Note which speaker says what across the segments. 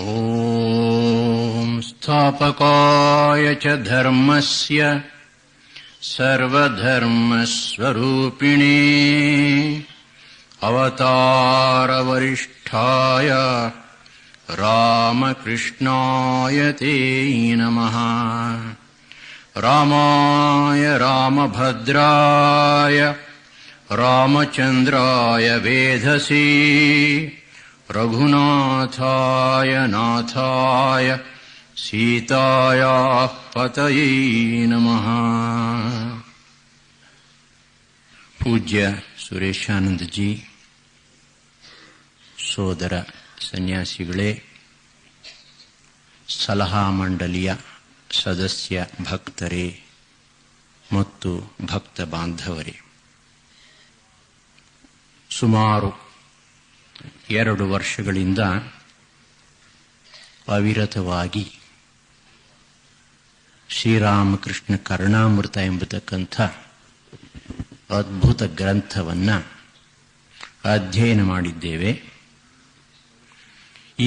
Speaker 1: ಓಂ ಸ್ಥಾಪಕಾಯ ಚ ಧರ್ಮಸ್ಯ ಸರ್ವಧರ್ಮಸ್ವರೂಪಿಣೇ ಅವತಾರ ವರಿಷ್ಠಾಯ ರಾಮಕೃಷ್ಣಾಯ ತೇ ನಮಃ. ರಾಮಾಯ ರಾಮಭದ್ರಾಯ ರಾಮಚಂದ್ರಾಯ ವೇಧಸೇ ರಘುನಾಥಾಯ ನಾಥಾಯ ಸೀತಾಯಾಃ ಪತಯೇ ನಮಃ. ಪೂಜ್ಯ ಸುರೇಶಾನಂದಜಿ, ಸೋದರ ಸನ್ಯಾಸಿಗಳೇ, ಸಲಹಾ ಮಂಡಲಿಯ ಸದಸ್ಯ ಭಕ್ತರೇ ಮತ್ತು ಭಕ್ತ ಬಾಂಧವರೇ, ಸುಮಾರು 2 ವರ್ಷಗಳಿಂದ ಅವಿರತವಾಗಿ ಶ್ರೀರಾಮಕೃಷ್ಣ ಕರುಣಾಮೃತ ಎಂಬತಕ್ಕಂಥ ಅದ್ಭುತ ಗ್ರಂಥವನ್ನು ಅಧ್ಯಯನ ಮಾಡಿದ್ದೇವೆ.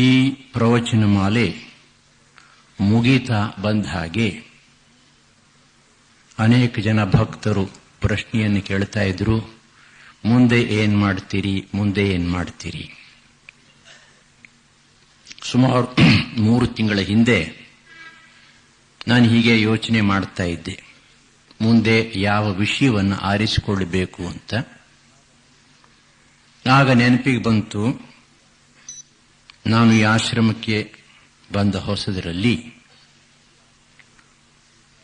Speaker 1: ಈ ಪ್ರವಚನ ಮಾಲೆ ಮುಗೀತಾ ಬಂದ ಹಾಗೆ ಅನೇಕ ಜನ ಭಕ್ತರು ಪ್ರಶ್ನೆಯನ್ನು ಕೇಳ್ತಾ ಇದ್ರು, ಮುಂದೆ ಏನ್ ಮಾಡ್ತೀರಿ, ಮುಂದೆ ಏನ್ ಮಾಡ್ತೀರಿ. ಸುಮಾರು 3 ತಿಂಗಳ ಹಿಂದೆ ನಾನು ಹೀಗೆ ಯೋಚನೆ ಮಾಡ್ತಾ ಇದ್ದೆ, ಮುಂದೆ ಯಾವ ವಿಷಯವನ್ನು ಆರಿಸಿಕೊಳ್ಳಬೇಕು ಅಂತ. ಆಗ ನೆನಪಿಗೆ ಬಂತು, ನಾನು ಈ ಆಶ್ರಮಕ್ಕೆ ಬಂದ ಹೊಸದರಲ್ಲಿ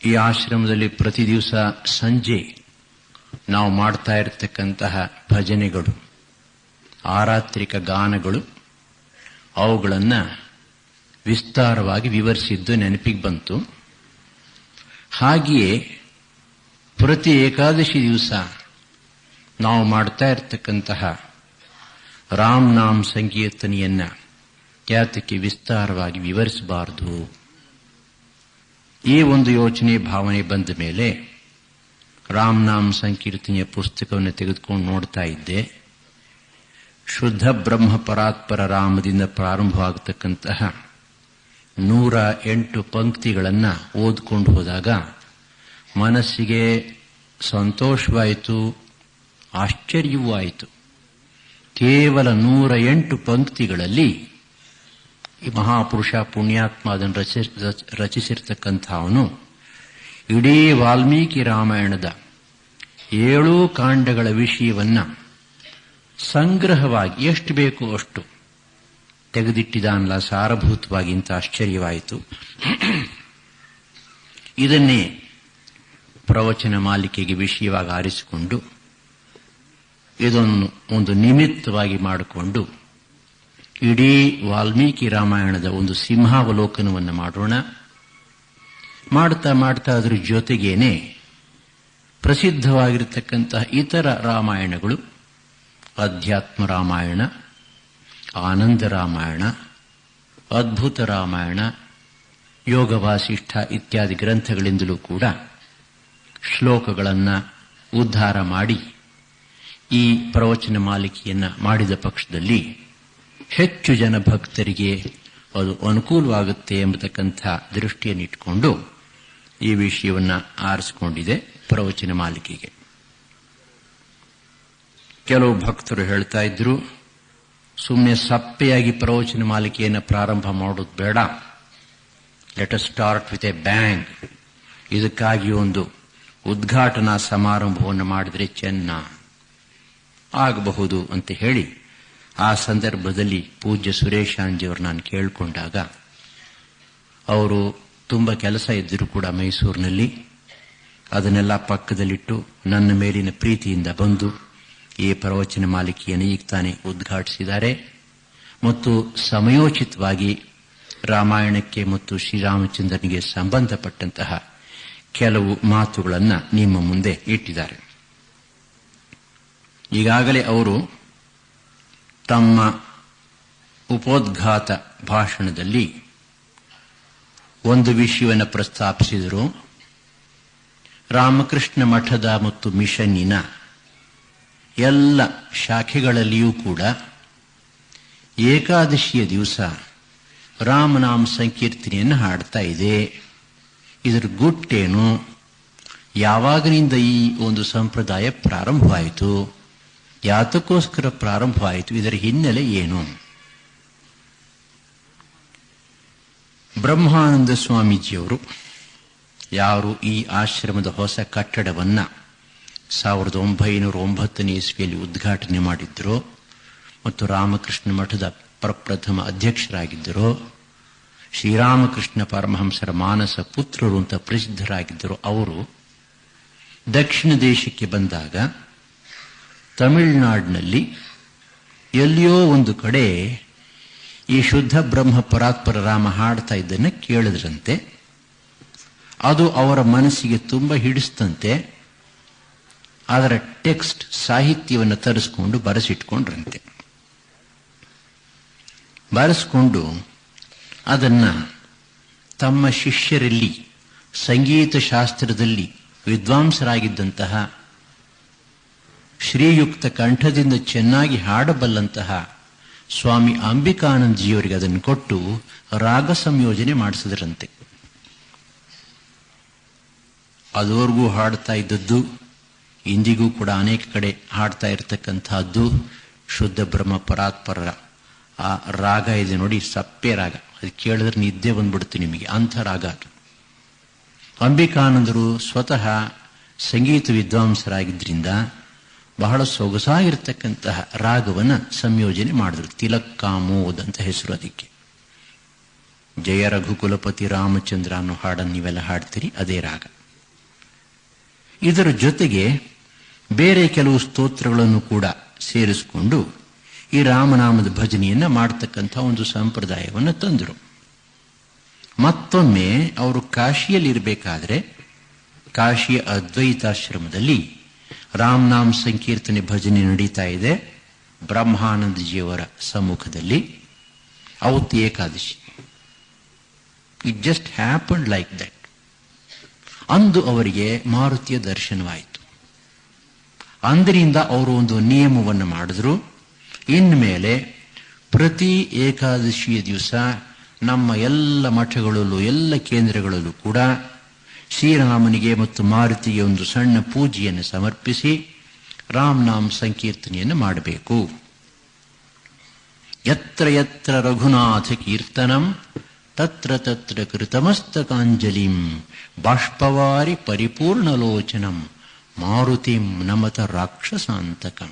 Speaker 1: ಈ ಆಶ್ರಮದಲ್ಲಿ ಪ್ರತಿ ದಿವಸ ಸಂಜೆ ನಾವು ಮಾಡ್ತಾ ಇರತಕ್ಕಂತಹ ಭಜನೆಗಳು, ಆರಾತ್ರಿಕ ಗಾನಗಳು, ಅವುಗಳನ್ನು ವಿಸ್ತಾರವಾಗಿ ವಿವರಿಸಿದ್ದು ನೆನಪಿಗೆ ಬಂತು. ಹಾಗೆಯೇ ಪ್ರತಿ ಏಕಾದಶಿ ದಿವಸ ನಾವು ಮಾಡ್ತಾ ಇರತಕ್ಕಂತಹ ರಾಮ್ ನಾಮ್ ಸಂಕೀರ್ತನೆಯನ್ನ ಯಾತಕ್ಕೆ ವಿಸ್ತಾರವಾಗಿ ವಿವರಿಸಬಾರದು, ಈ ಒಂದು ಯೋಚನೆ ಭಾವನೆ ಬಂದ ಮೇಲೆ ರಾಮ್ ನಾಮ್ ಸಂಕೀರ್ತನೆಯ ಪುಸ್ತಕವನ್ನು ತೆಗೆದುಕೊಂಡು ನೋಡ್ತಾ ಇದ್ದೆ. ಶುದ್ಧ ಬ್ರಹ್ಮ ಪರಾತ್ಪರ ರಾಮದಿಂದ ಪ್ರಾರಂಭವಾಗತಕ್ಕಂತಹ 108 ಪಂಕ್ತಿಗಳನ್ನು ಓದಿಕೊಂಡು ಹೋದಾಗ ಮನಸ್ಸಿಗೆ ಸಂತೋಷವಾಯಿತು, ಆಶ್ಚರ್ಯವೂ ಆಯಿತು. ಕೇವಲ 108 ಪಂಕ್ತಿಗಳಲ್ಲಿ ಈ ಮಹಾಪುರುಷ ಪುಣ್ಯಾತ್ಮ ಅದನ್ನು ರಚಿಸಿರ್ತಕ್ಕಂಥವನು ಇಡೀ ವಾಲ್ಮೀಕಿ ರಾಮಾಯಣದ 7 ಕಾಂಡಗಳ ವಿಷಯವನ್ನ ಸಂಗ್ರಹವಾಗಿ ಎಷ್ಟು ಬೇಕೋ ಅಷ್ಟು ತೆಗೆದಿಟ್ಟಿದ್ದಾನಲ್ಲ, ಸಾರಭೂತವಾಗಿ. ಇಂಥ ಆಶ್ಚರ್ಯವಾಯಿತು. ಇದನ್ನೇ ಪ್ರವಚನ ಮಾಲಿಕೆಗೆ ವಿಷಯವಾಗಿ ಆರಿಸಿಕೊಂಡು ಇದನ್ನು ಒಂದು ನಿಮಿತ್ತವಾಗಿ ಮಾಡಿಕೊಂಡು ಇಡೀ ವಾಲ್ಮೀಕಿ ರಾಮಾಯಣದ ಒಂದು ಸಿಂಹಾವಲೋಕನವನ್ನು ಮಾಡೋಣ. ಮಾಡ್ತಾ ಮಾಡ್ತಾ ಅದರ ಜೊತೆಗೇನೆ ಪ್ರಸಿದ್ಧವಾಗಿರತಕ್ಕಂತಹ ಇತರ ರಾಮಾಯಣಗಳು, ಅಧ್ಯಾತ್ಮ ರಾಮಾಯಣ, ಆನಂದ ರಾಮಾಯಣ, ಅದ್ಭುತ ರಾಮಾಯಣ, ಯೋಗ ವಾಸಿಷ್ಠ ಇತ್ಯಾದಿ ಗ್ರಂಥಗಳಿಂದಲೂ ಕೂಡ ಶ್ಲೋಕಗಳನ್ನು ಉದ್ಧಾರ ಮಾಡಿ ಈ ಪ್ರವಚನ ಮಾಲಿಕೆಯನ್ನು ಮಾಡಿದ ಪಕ್ಷದಲ್ಲಿ ಹೆಚ್ಚು ಜನ ಭಕ್ತರಿಗೆ ಅದು ಅನುಕೂಲವಾಗುತ್ತೆ ಎಂಬತಕ್ಕಂಥ ದೃಷ್ಟಿಯನ್ನಿಟ್ಟುಕೊಂಡು ಈ ವಿಷಯವನ್ನು ಆರಿಸಿಕೊಂಡಿದೆ ಪ್ರವಚನ ಮಾಲಿಕೆಗೆ. ಕೆಲವು ಭಕ್ತರು ಹೇಳ್ತಾ ಇದ್ರು, ಸುಮ್ಮನೆ ಸಪ್ಪೆಯಾಗಿ ಪ್ರವಚನ ಮಾಲಿಕೆಯನ್ನು ಪ್ರಾರಂಭ ಮಾಡೋದು ಬೇಡ, let us start with a bang, ಇದಕ್ಕಾಗಿ ಒಂದು ಉದ್ಘಾಟನಾ ಸಮಾರಂಭವನ್ನು ಮಾಡಿದರೆ ಚೆನ್ನ ಆಗಬಹುದು ಅಂತ ಹೇಳಿ ಆ ಸಂದರ್ಭದಲ್ಲಿ ಪೂಜ್ಯ ಸುರೇಶಾಂಜಿಯವರು ನಾನು ಕೇಳಿಕೊಂಡಾಗ ಅವರು ತುಂಬ ಕೆಲಸ ಇದ್ದರೂ ಕೂಡ ಮೈಸೂರಿನಲ್ಲಿ ಅದನ್ನೆಲ್ಲ ಪಕ್ಕದಲ್ಲಿಟ್ಟು ನನ್ನ ಮೇಲಿನ ಪ್ರೀತಿಯಿಂದ ಬಂದು ಈ ಪ್ರವಚನ ಮಾಲಿಕೆಯನ್ನು ಈಗ ತಾನೇ ಉದ್ಘಾಟಿಸಿದ್ದಾರೆ ಮತ್ತು ಸಮಯೋಚಿತವಾಗಿ ರಾಮಾಯಣಕ್ಕೆ ಮತ್ತು ಶ್ರೀರಾಮಚಂದ್ರನಿಗೆ ಸಂಬಂಧಪಟ್ಟಂತಹ ಕೆಲವು ಮಾತುಗಳನ್ನು ನಿಮ್ಮ ಮುಂದೆ ಇಟ್ಟಿದ್ದಾರೆ. ಈಗಾಗಲೇ ಅವರು ತಮ್ಮ ಉಪೋದ್ಘಾತ ಭಾಷಣದಲ್ಲಿ ಒಂದು ವಿಷಯವನ್ನು ಪ್ರಸ್ತಾಪಿಸಿದರು. ರಾಮಕೃಷ್ಣ ಮಠದ ಮತ್ತು ಮಿಷನ್ನಿನ ಎಲ್ಲ ಶಾಖೆಗಳಲ್ಲಿಯೂ ಕೂಡ ಏಕಾದಶಿಯ ದಿವಸ ರಾಮನಾಮ ಸಂಕೀರ್ತನೆಯನ್ನು ಹಾಡ್ತಾ ಇದೆ. ಇದರ ಗುಟ್ಟೇನು? ಯಾವಾಗಿನಿಂದ ಈ ಒಂದು ಸಂಪ್ರದಾಯ ಪ್ರಾರಂಭವಾಯಿತು? ಯಾತಕ್ಕೋಸ್ಕರ ಪ್ರಾರಂಭವಾಯಿತು? ಇದರ ಹಿನ್ನೆಲೆ ಏನು? ಬ್ರಹ್ಮಾನಂದ ಸ್ವಾಮೀಜಿಯವರು ಯಾರು ಈ ಆಶ್ರಮದ ಹೊಸ ಕಟ್ಟಡವನ್ನು 1909 ಇಸ್ವಿಯಲ್ಲಿ ಉದ್ಘಾಟನೆ ಮಾಡಿದ್ದರೋ ಮತ್ತು ರಾಮಕೃಷ್ಣ ಮಠದ ಪ್ರಪ್ರಥಮ ಅಧ್ಯಕ್ಷರಾಗಿದ್ದರೋ, ಶ್ರೀರಾಮಕೃಷ್ಣ ಪರಮಹಂಸರ ಮಾನಸ ಪುತ್ರರು ಅಂತ ಪ್ರಸಿದ್ಧರಾಗಿದ್ದರು, ಅವರು ದಕ್ಷಿಣ ದೇಶಕ್ಕೆ ಬಂದಾಗ ತಮಿಳುನಾಡಿನಲ್ಲಿ ಎಲ್ಲಿಯೋ ಒಂದು ಕಡೆ ಈ ಶುದ್ಧ ಬ್ರಹ್ಮ ಪರಾತ್ಪರ ರಾಮ ಹಾಡ್ತಾ ಇದ್ದನ್ನು ಕೇಳಿದ್ರಂತೆ. ಅದು ಅವರ ಮನಸ್ಸಿಗೆ ತುಂಬ ಹಿಡಿಸ್ತಂತೆ. ಅದರ ಟೆಕ್ಸ್ಟ್ ಸಾಹಿತ್ಯವನ್ನು ತರಿಸ್ಕೊಂಡು ಬರೆಸಿಟ್ಕೊಂಡ್ರಂತೆ. ಬರೆಸ್ಕೊಂಡು ಅದನ್ನು ತಮ್ಮ ಶಿಷ್ಯರಲ್ಲಿ ಸಂಗೀತ ಶಾಸ್ತ್ರದಲ್ಲಿ ವಿದ್ವಾಂಸರಾಗಿದ್ದಂತಹ, ಶ್ರೀಯುಕ್ತ ಕಂಠದಿಂದ ಚೆನ್ನಾಗಿ ಹಾಡಬಲ್ಲಂತಹ ಸ್ವಾಮಿ ಅಂಬಿಕಾನಂದಜಿಯವರಿಗೆ ಅದನ್ನು ಕೊಟ್ಟು ರಾಗ ಸಂಯೋಜನೆ ಮಾಡಿಸಿದ್ರಂತೆ. ಅದುವರೆಗೂ ಹಾಡ್ತಾ ಇದ್ದದ್ದು, ಇಂದಿಗೂ ಕೂಡ ಅನೇಕ ಕಡೆ ಹಾಡ್ತಾ ಇರತಕ್ಕಂತಹದ್ದು ಶುದ್ಧ ಬ್ರಹ್ಮ ಪರಾತ್ಪರ ಆ ರಾಗ ಇದೆ ನೋಡಿ, ಸಪ್ಪೆ ರಾಗ. ಅದು ಕೇಳಿದ್ರೆ ನಿದ್ದೆ ಬಂದ್ಬಿಡುತ್ತೆ ನಿಮಗೆ, ಅಂಥ ರಾಗ ಅದು. ಅಂಬಿಕಾನಂದರು ಸ್ವತಃ ಸಂಗೀತ ವಿದ್ವಾಂಸರಾಗಿದ್ದರಿಂದ ಬಹಳ ಸೊಗಸಾಗಿರ್ತಕ್ಕಂತಹ ರಾಗವನ್ನು ಸಂಯೋಜನೆ ಮಾಡಿದ್ರು. ತಿಲಕ್ ಕಾಮೋದ್ ಅಂತ ಹೆಸರು ಅದಕ್ಕೆ. ಜಯ ರಘುಕುಲಪತಿ ರಾಮಚಂದ್ರ ಅನ್ನೋ ಹಾಡನ್ನು ನೀವೆಲ್ಲ ಹಾಡ್ತೀರಿ, ಅದೇ ರಾಗ. ಇದರ ಜೊತೆಗೆ ಬೇರೆ ಕೆಲವು ಸ್ತೋತ್ರಗಳನ್ನು ಕೂಡ ಸೇರಿಸಿಕೊಂಡು ಈ ರಾಮನಾಮದ ಭಜನೆಯನ್ನು ಮಾಡತಕ್ಕಂಥ ಒಂದು ಸಂಪ್ರದಾಯವನ್ನು ತಂದರು. ಮತ್ತೊಮ್ಮೆ ಅವರು ಕಾಶಿಯಲ್ಲಿರಬೇಕಾದ್ರೆ ಕಾಶಿಯ ಅದ್ವೈತಾಶ್ರಮದಲ್ಲಿ ರಾಮನಾಮ ಸಂಕೀರ್ತನೆ ಭಜನೆ ನಡೀತಾ ಇದೆ ಬ್ರಹ್ಮಾನಂದಜಿಯವರ ಸಮ್ಮುಖದಲ್ಲಿ. ಅವತ್ತು Ekadashi. It just happened like that. ಅಂದು ಅವರಿಗೆ ಮಾರುತಿಯ ದರ್ಶನವಾಯಿತು. ಅಂದಿನಿಂದ ಅವರು ಒಂದು ನಿಯಮವನ್ನು ಮಾಡಿದ್ರು. ಇನ್ಮೇಲೆ ಪ್ರತಿ ಏಕಾದಶಿಯ ದಿವಸ ನಮ್ಮ ಎಲ್ಲ ಮಠಗಳಲ್ಲೂ ಎಲ್ಲ ಕೇಂದ್ರಗಳಲ್ಲೂ ಕೂಡ ಶ್ರೀರಾಮನಿಗೆ ಮತ್ತು ಮಾರುತಿಗೆ ಒಂದು ಸಣ್ಣ ಪೂಜೆಯನ್ನು ಸಮರ್ಪಿಸಿ ರಾಮನಾಮ ಸಂಕೀರ್ತನೆಯನ್ನು ಮಾಡಬೇಕು. ಯತ್ರ ಯತ್ರ ರಘುನಾಥ ಕೀರ್ತನಂ ತತ್ರ ತತ್ರ ಕೃತಮಸ್ತಕಾಂಜಲಿಂ ಬಾಷ್ಪವಾರಿ ಪರಿಪೂರ್ಣಲೋಚನಂ ಮಾರುತಿಂ ನಮತ ರಾಕ್ಷಸಾಂತಕಂ.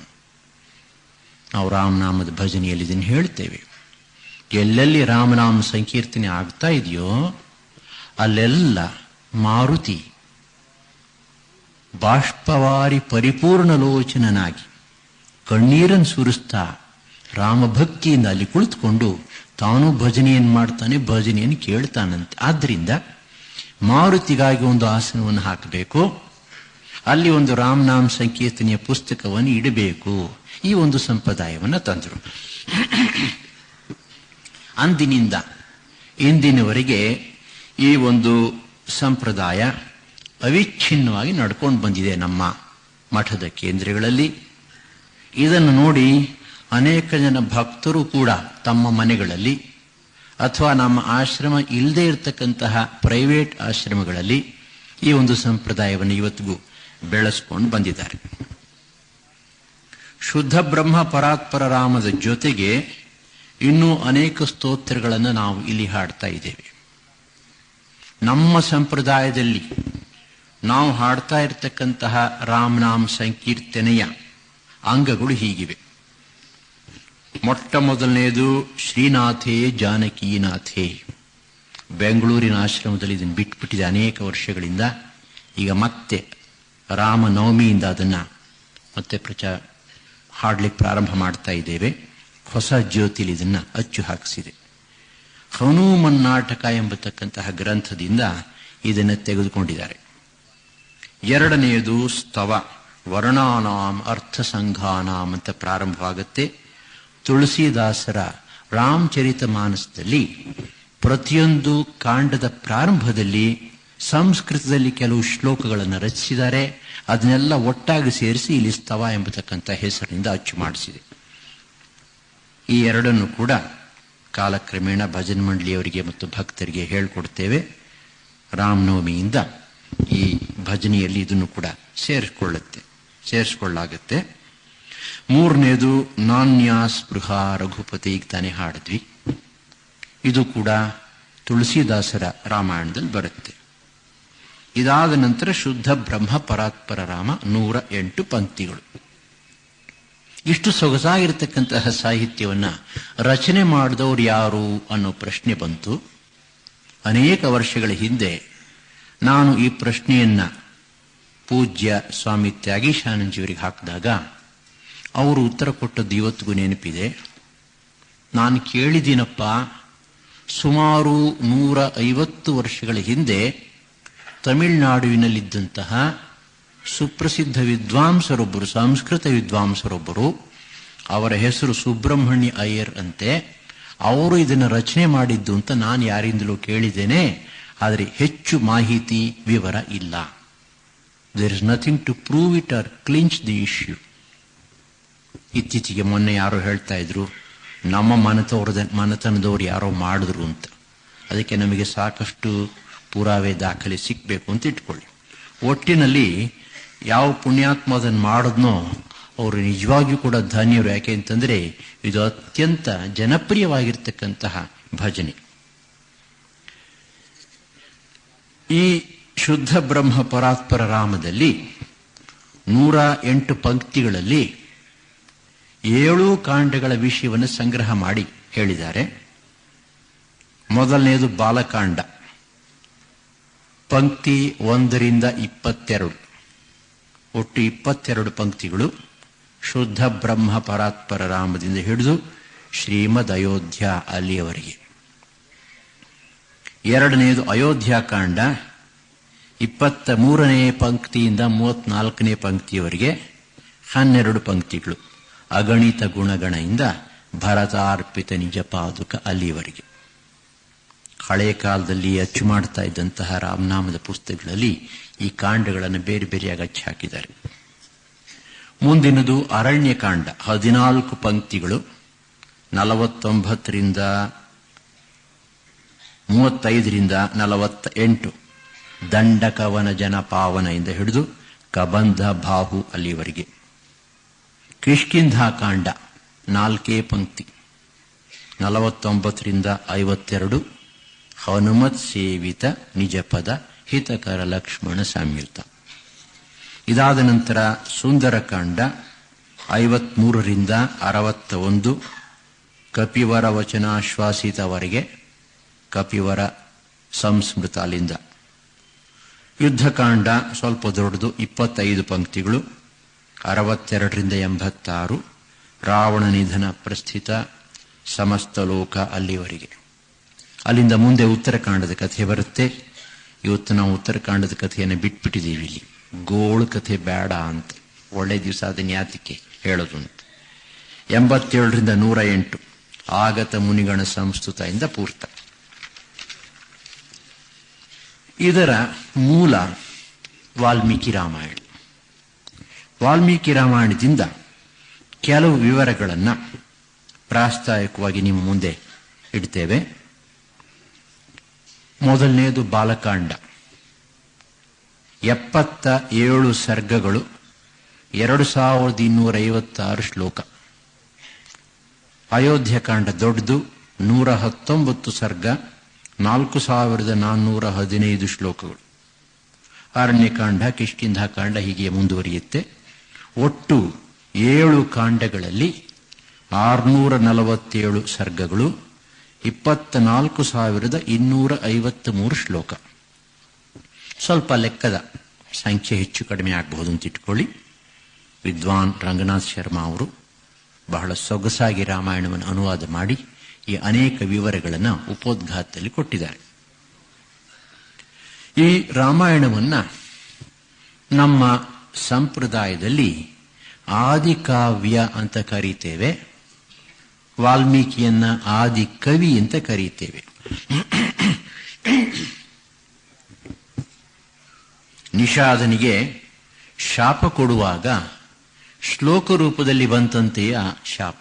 Speaker 1: ನಾವು ರಾಮನಾಮದ ಭಜನೆಯಲ್ಲಿ ಇದನ್ನು ಹೇಳ್ತೇವೆ. ಎಲ್ಲೆಲ್ಲಿ ರಾಮನಾಮ ಸಂಕೀರ್ತನೆ ಆಗ್ತಾ ಇದೆಯೋ ಅಲ್ಲೆಲ್ಲ ಮಾರುತಿ ಬಾಷ್ಪವಾರಿ ಪರಿಪೂರ್ಣಲೋಚನನಾಗಿ ಕಣ್ಣೀರನ್ನು ಸುರಿಸ್ತಾ ರಾಮಭಕ್ತಿಯಿಂದ ಅಲ್ಲಿ ಕುಳಿತುಕೊಂಡು ತಾನು ಭಜನೆಯನ್ನು ಮಾಡ್ತಾನೆ, ಭಜನೆಯನ್ನು ಕೇಳ್ತಾನಂತೆ. ಆದ್ದರಿಂದ ಮಾರುತಿಗಾಗಿ ಒಂದು ಆಸನವನ್ನು ಹಾಕಬೇಕು, ಅಲ್ಲಿ ಒಂದು ರಾಮನಾಮ ಸಂಕೀರ್ತನೆಯ ಪುಸ್ತಕವನ್ನು ಇಡಬೇಕು. ಈ ಒಂದು ಸಂಪ್ರದಾಯವನ್ನು ತಂದರು. ಅಂದಿನಿಂದ ಇಂದಿನವರೆಗೆ ಈ ಒಂದು ಸಂಪ್ರದಾಯ ಅವಿಚ್ಛಿನ್ನವಾಗಿ ನಡ್ಕೊಂಡು ಬಂದಿದೆ ನಮ್ಮ ಮಠದ ಕೇಂದ್ರಗಳಲ್ಲಿ. ಇದನ್ನು ನೋಡಿ ಅನೇಕ ಜನ ಭಕ್ತರು ಕೂಡ ತಮ್ಮ ಮನೆಗಳಲ್ಲಿ ಅಥವಾ ನಮ್ಮ ಆಶ್ರಮ ಇಲ್ಲದೆ ಇರತಕ್ಕಂತಹ ಪ್ರೈವೇಟ್ ಆಶ್ರಮಗಳಲ್ಲಿ ಈ ಒಂದು ಸಂಪ್ರದಾಯವನ್ನು ಇವತ್ತಿಗೂ ಬೆಳೆಸ್ಕೊಂಡು ಬಂದಿದ್ದಾರೆ. ಶುದ್ಧ ಬ್ರಹ್ಮ ಪರಾತ್ಪರ ರಾಮದ ಜೊತೆಗೆ ಇನ್ನೂ ಅನೇಕ ಸ್ತೋತ್ರಗಳನ್ನು ನಾವು ಇಲ್ಲಿ ಹಾಡ್ತಾ ಇದ್ದೇವೆ. ನಮ್ಮ ಸಂಪ್ರದಾಯದಲ್ಲಿ ನಾವು ಹಾಡ್ತಾ ಇರತಕ್ಕಂತಹ ರಾಮನಾಮ ಸಂಕೀರ್ತನೆಯ ಅಂಗಗಳು ಹೀಗಿವೆ. ಮೊಟ್ಟ ಮೊದಲನೆಯದು ಶ್ರೀನಾಥೇ ಜಾನಕೀನಾಥೇ. ಬೆಂಗಳೂರಿನ ಆಶ್ರಮದಲ್ಲಿ ಇದನ್ನು ಬಿಟ್ಬಿಟ್ಟಿದೆ ಅನೇಕ ವರ್ಷಗಳಿಂದ. ಈಗ ಮತ್ತೆ ರಾಮನವಮಿಯಿಂದ ಅದನ್ನು ಮತ್ತೆ ಹಾಡ್ಲಿಕ್ಕೆ ಪ್ರಾರಂಭ ಮಾಡ್ತಾ ಇದ್ದೇವೆ. ಹೊಸ ಜ್ಯೋತಿಲಿ ಇದನ್ನು ಅಚ್ಚು ಹಾಕಿಸಿದೆ. ಹನುಮನ್ ನಾಟಕ ಎಂಬತಕ್ಕಂತಹ ಗ್ರಂಥದಿಂದ ಇದನ್ನು ತೆಗೆದುಕೊಂಡಿದ್ದಾರೆ. ಎರಡನೆಯದು ಸ್ತವ ವರ್ಣಾನಾಂ ಅರ್ಥ ಸಂಘಾನಾಂ ಅಂತ ಪ್ರಾರಂಭವಾಗುತ್ತೆ. ತುಳಸಿದಾಸರ ರಾಮಚರಿತ ಮಾನಸದಲ್ಲಿ ಪ್ರತಿಯೊಂದು ಕಾಂಡದ ಪ್ರಾರಂಭದಲ್ಲಿ ಸಂಸ್ಕೃತದಲ್ಲಿ ಕೆಲವು ಶ್ಲೋಕಗಳನ್ನು ರಚಿಸಿದ್ದಾರೆ. ಅದನ್ನೆಲ್ಲ ಒಟ್ಟಾಗಿ ಸೇರಿಸಿ ಇಲ್ಲಿ ಸ್ತವ ಎಂಬತಕ್ಕಂಥ ಹೆಸರಿನಿಂದ ಅಚ್ಚು ಮಾಡಿಸಿದೆ. ಈ ಎರಡನ್ನು ಕೂಡ ಕಾಲಕ್ರಮೇಣ ಭಜನ್ ಮಂಡಳಿಯವರಿಗೆ ಮತ್ತು ಭಕ್ತರಿಗೆ ಹೇಳಿಕೊಡ್ತೇವೆ. ರಾಮನವಮಿಯಿಂದ ಈ ಭಜನೆಯಲ್ಲಿ ಇದನ್ನು ಕೂಡ ಸೇರಿಸ್ಕೊಳ್ಳಾಗುತ್ತೆ. ಮೂರನೇದು ನಾನ್ಯಾ ಸ್ಪೃಹ ರಘುಪತಿ ತಾನೇ ಹಾಡಿದ್ವಿ. ಇದು ಕೂಡ ತುಳಸಿದಾಸರ ರಾಮಾಯಣದಲ್ಲಿ ಬರುತ್ತೆ. ಇದಾದ ನಂತರ ಶುದ್ಧ ಬ್ರಹ್ಮ ಪರಾತ್ಪರ ರಾಮ 108 ಪಂಕ್ತಿಗಳು. ಇಷ್ಟು ಸೊಗಸಾಗಿರತಕ್ಕಂತಹ ಸಾಹಿತ್ಯವನ್ನ ರಚನೆ ಮಾಡಿದವರು ಯಾರು ಅನ್ನೋ ಪ್ರಶ್ನೆ ಬಂತು. ಅನೇಕ ವರ್ಷಗಳ ಹಿಂದೆ ನಾನು ಈ ಪ್ರಶ್ನೆಯನ್ನ ಪೂಜ್ಯ ಸ್ವಾಮಿ ತ್ಯಾಗೀಶಾನಂದಜಿಯವರಿಗೆ ಹಾಕಿದಾಗ ಅವರು ಉತ್ತರ ಕೊಟ್ಟದ್ದು ಇವತ್ತಿಗೂ ನೆನಪಿದೆ. ನಾನು ಕೇಳಿದ್ದೀನಪ್ಪ, ಸುಮಾರು 150 ವರ್ಷಗಳ ಹಿಂದೆ ತಮಿಳುನಾಡುವಿನಲ್ಲಿದ್ದಂತಹ ಸುಪ್ರಸಿದ್ಧ ವಿದ್ವಾಂಸರೊಬ್ಬರು, ಸಂಸ್ಕೃತ ವಿದ್ವಾಂಸರೊಬ್ಬರು, ಅವರ ಹೆಸರು ಸುಬ್ರಹ್ಮಣ್ಯ ಅಯ್ಯರ್ ಅಂತೆ. ಅವರು ಇದನ್ನು ರಚನೆ ಮಾಡಿದ್ದು ಅಂತ ನಾನು ಯಾರಿಂದಲೂ ಕೇಳಿದ್ದೇನೆ. ಆದರೆ ಹೆಚ್ಚು ಮಾಹಿತಿ ವಿವರ ಇಲ್ಲ. There is nothing to prove it or clinch the issue. ಇತ್ತೀಚೆಗೆ ಮೊನ್ನೆ ಯಾರೋ ಹೇಳ್ತಾ ಇದ್ರು, ನಮ್ಮ ಮನೆತನದವರು ಯಾರೋ ಮಾಡಿದ್ರು ಅಂತ. ಅದಕ್ಕೆ ನಮಗೆ ಸಾಕಷ್ಟು ಪುರಾವೆ ದಾಖಲೆ ಸಿಕ್ಕಬೇಕು ಅಂತ ಇಟ್ಕೊಳ್ಳಿ. ಒಟ್ಟಿನಲ್ಲಿ ಯಾವ ಪುಣ್ಯಾತ್ಮ ಅದನ್ನು ಮಾಡಿದ್ನೋ ಅವರು ನಿಜವಾಗಿಯೂ ಕೂಡ ಧನ್ಯರು. ಯಾಕೆ ಅಂತಂದ್ರೆ ಇದು ಅತ್ಯಂತ ಜನಪ್ರಿಯವಾಗಿರ್ತಕ್ಕಂತಹ ಭಜನೆ. ಈ ಶುದ್ಧ ಬ್ರಹ್ಮ ಪರಾತ್ಪರ ರಾಮದಲ್ಲಿ 108 ಪಂಕ್ತಿಗಳಲ್ಲಿ 7 ಕಾಂಡಗಳ ವಿಷಯವನ್ನು ಸಂಗ್ರಹ ಮಾಡಿ ಹೇಳಿದ್ದಾರೆ. ಮೊದಲನೆಯದು ಬಾಲಕಾಂಡ, ಪಂಕ್ತಿ 1 ರಿಂದ 22, ಒಟ್ಟು 22 ಪಂಕ್ತಿಗಳು ಶುದ್ಧ ಬ್ರಹ್ಮ ಪರಾತ್ಪರ ರಾಮದಿಂದ ಹಿಡಿದು ಶ್ರೀಮದ್ ಅಯೋಧ್ಯ ಅಲ್ಲಿಯವರೆಗೆ. ಎರಡನೆಯದು ಅಯೋಧ್ಯಾಕಾಂಡ, 23ನೇ ಪಂಕ್ತಿಯಿಂದ 34ನೇ ಪಂಕ್ತಿಯವರೆಗೆ 12 ಪಂಕ್ತಿಗಳು, ಅಗಣಿತ ಗುಣಗಣದಿಂದ ಭರತಾರ್ಪಿತ ನಿಜ ಪಾದುಕ ಅಲ್ಲಿಯವರೆಗೆ. ಹಳೆಯ ಕಾಲದಲ್ಲಿ ಅಚ್ಚು ಮಾಡ್ತಾ ಇದ್ದಂತಹ ರಾಮನಾಮದ ಪುಸ್ತಕಗಳಲ್ಲಿ ಈ ಕಾಂಡಗಳನ್ನು ಬೇರೆ ಬೇರೆಯಾಗಿ ಅಚ್ಚು ಹಾಕಿದ್ದಾರೆ. ಮುಂದಿನದು ಅರಣ್ಯಕಾಂಡ, 14 ಪಂಕ್ತಿಗಳು, 49 ರಿಂದ 35 ರಿಂದ 48, ದಂಡಕವನ ಜನಪಾವನ ಇಂದ ಹಿಡಿದು ಕಬಂಧ ಬಾಹು ಅಲ್ಲಿವರೆಗೆ. ಕಿಷ್ಕಿಂಧಾಕಾಂಡ 4 ಪಂಕ್ತಿ, 49 ರಿಂದ 52, ಹನುಮತ್ ಸೇವಿತ ನಿಜಪದ ಹಿತಕರ ಲಕ್ಷ್ಮಣ ಸಂಯುಕ್ತ. ಇದಾದ ನಂತರ ಸುಂದರಕಾಂಡ 53 ರಿಂದ 61, ಕಪಿವರ ವಚನಾಶ್ವಾಸಿತವರೆಗೆ, ಕಪಿವರ ಸಂಸ್ಮೃತ ಅಲ್ಲಿಂದ. ಯುದ್ಧಕಾಂಡ ಸ್ವಲ್ಪ ದೊಡ್ಡದು, 25 ಪಂಕ್ತಿಗಳು, 62 ರಿಂದ 86, ರಾವಣ ನಿಧನ ಪ್ರಸ್ಥಿತ ಸಮಸ್ತ ಲೋಕ ಅಲ್ಲಿವರೆಗೆ. ಅಲ್ಲಿಂದ ಮುಂದೆ ಉತ್ತರಕಾಂಡದ ಕಥೆ ಬರುತ್ತೆ. ಇವತ್ತು ನಾವು ಉತ್ತರಕಾಂಡದ ಕಥೆಯನ್ನು ಬಿಟ್ಬಿಟ್ಟಿದ್ದೀವಿ. ಇಲ್ಲಿ ಗೋಳು ಕಥೆ ಬೇಡ ಅಂತ, ಒಳ್ಳೆ ದಿವಸ ಅದನ್ನ ಯಾತಿಕೆ ಹೇಳೋದು ಅಂತ. 87 ರಿಂದ 108, ಆಗತ ಮುನಿಗಣ ಸಂಸ್ತುತ ಇಂದ ಪೂರ್ತ. ಇದರ ಮೂಲ ವಾಲ್ಮೀಕಿ ರಾಮಾಯಣ. ವಾಲ್ಮೀಕಿ ರಾಮಾಯಣದಿಂದ ಕೆಲವು ವಿವರಗಳನ್ನು ಪ್ರಾಸ್ತಾವಿಕವಾಗಿ ನಿಮ್ಮ ಮುಂದೆ ಇಡ್ತೇವೆ. ಮೊದಲನೆಯದು ಬಾಲಕಾಂಡ, 77 ಸರ್ಗಗಳು, 2256 ಶ್ಲೋಕ. ಅಯೋಧ್ಯಕಾಂಡ ದೊಡ್ಡದು, 119 ಸರ್ಗ, 4415 ಶ್ಲೋಕಗಳು. ಅರಣ್ಯಕಾಂಡ, ಕಿಷ್ಕಿಂಧಾಕಾಂಡ ಹೀಗೆ ಮುಂದುವರಿಯುತ್ತೆ. ಒಟ್ಟು 7 ಕಾಂಡಗಳಲ್ಲಿ 647 ಸರ್ಗಗಳು, 24,253 ಶ್ಲೋಕ. ಸ್ವಲ್ಪ ಲೆಕ್ಕದ ಸಂಖ್ಯೆ ಹೆಚ್ಚು ಕಡಿಮೆ ಆಗಬಹುದು ಅಂತ ಇಟ್ಕೊಳ್ಳಿ. ವಿದ್ವಾನ್ ರಂಗನಾಥ್ ಶರ್ಮಾ ಅವರು ಬಹಳ ಸೊಗಸಾಗಿ ರಾಮಾಯಣವನ್ನು ಅನುವಾದ ಮಾಡಿ ಈ ಅನೇಕ ವಿವರಗಳನ್ನು ಉಪೋದ್ಘಾತದಲ್ಲಿ ಕೊಟ್ಟಿದ್ದಾರೆ. ಈ ರಾಮಾಯಣವನ್ನ ನಮ್ಮ ಸಂಪ್ರದಾಯದಲ್ಲಿ ಆದಿಕಾವ್ಯ ಅಂತ ಕರೀತೇವೆ, ವಾಲ್ಮೀಕಿಯನ್ನ ಆದಿಕವಿ ಅಂತ ಕರೀತೇವೆ. ನಿಷಾದನಿಗೆ ಶಾಪ ಕೊಡುವಾಗ ಶ್ಲೋಕ ರೂಪದಲ್ಲಿ ಬಂತಂತೆಯೇ ಆ ಶಾಪ.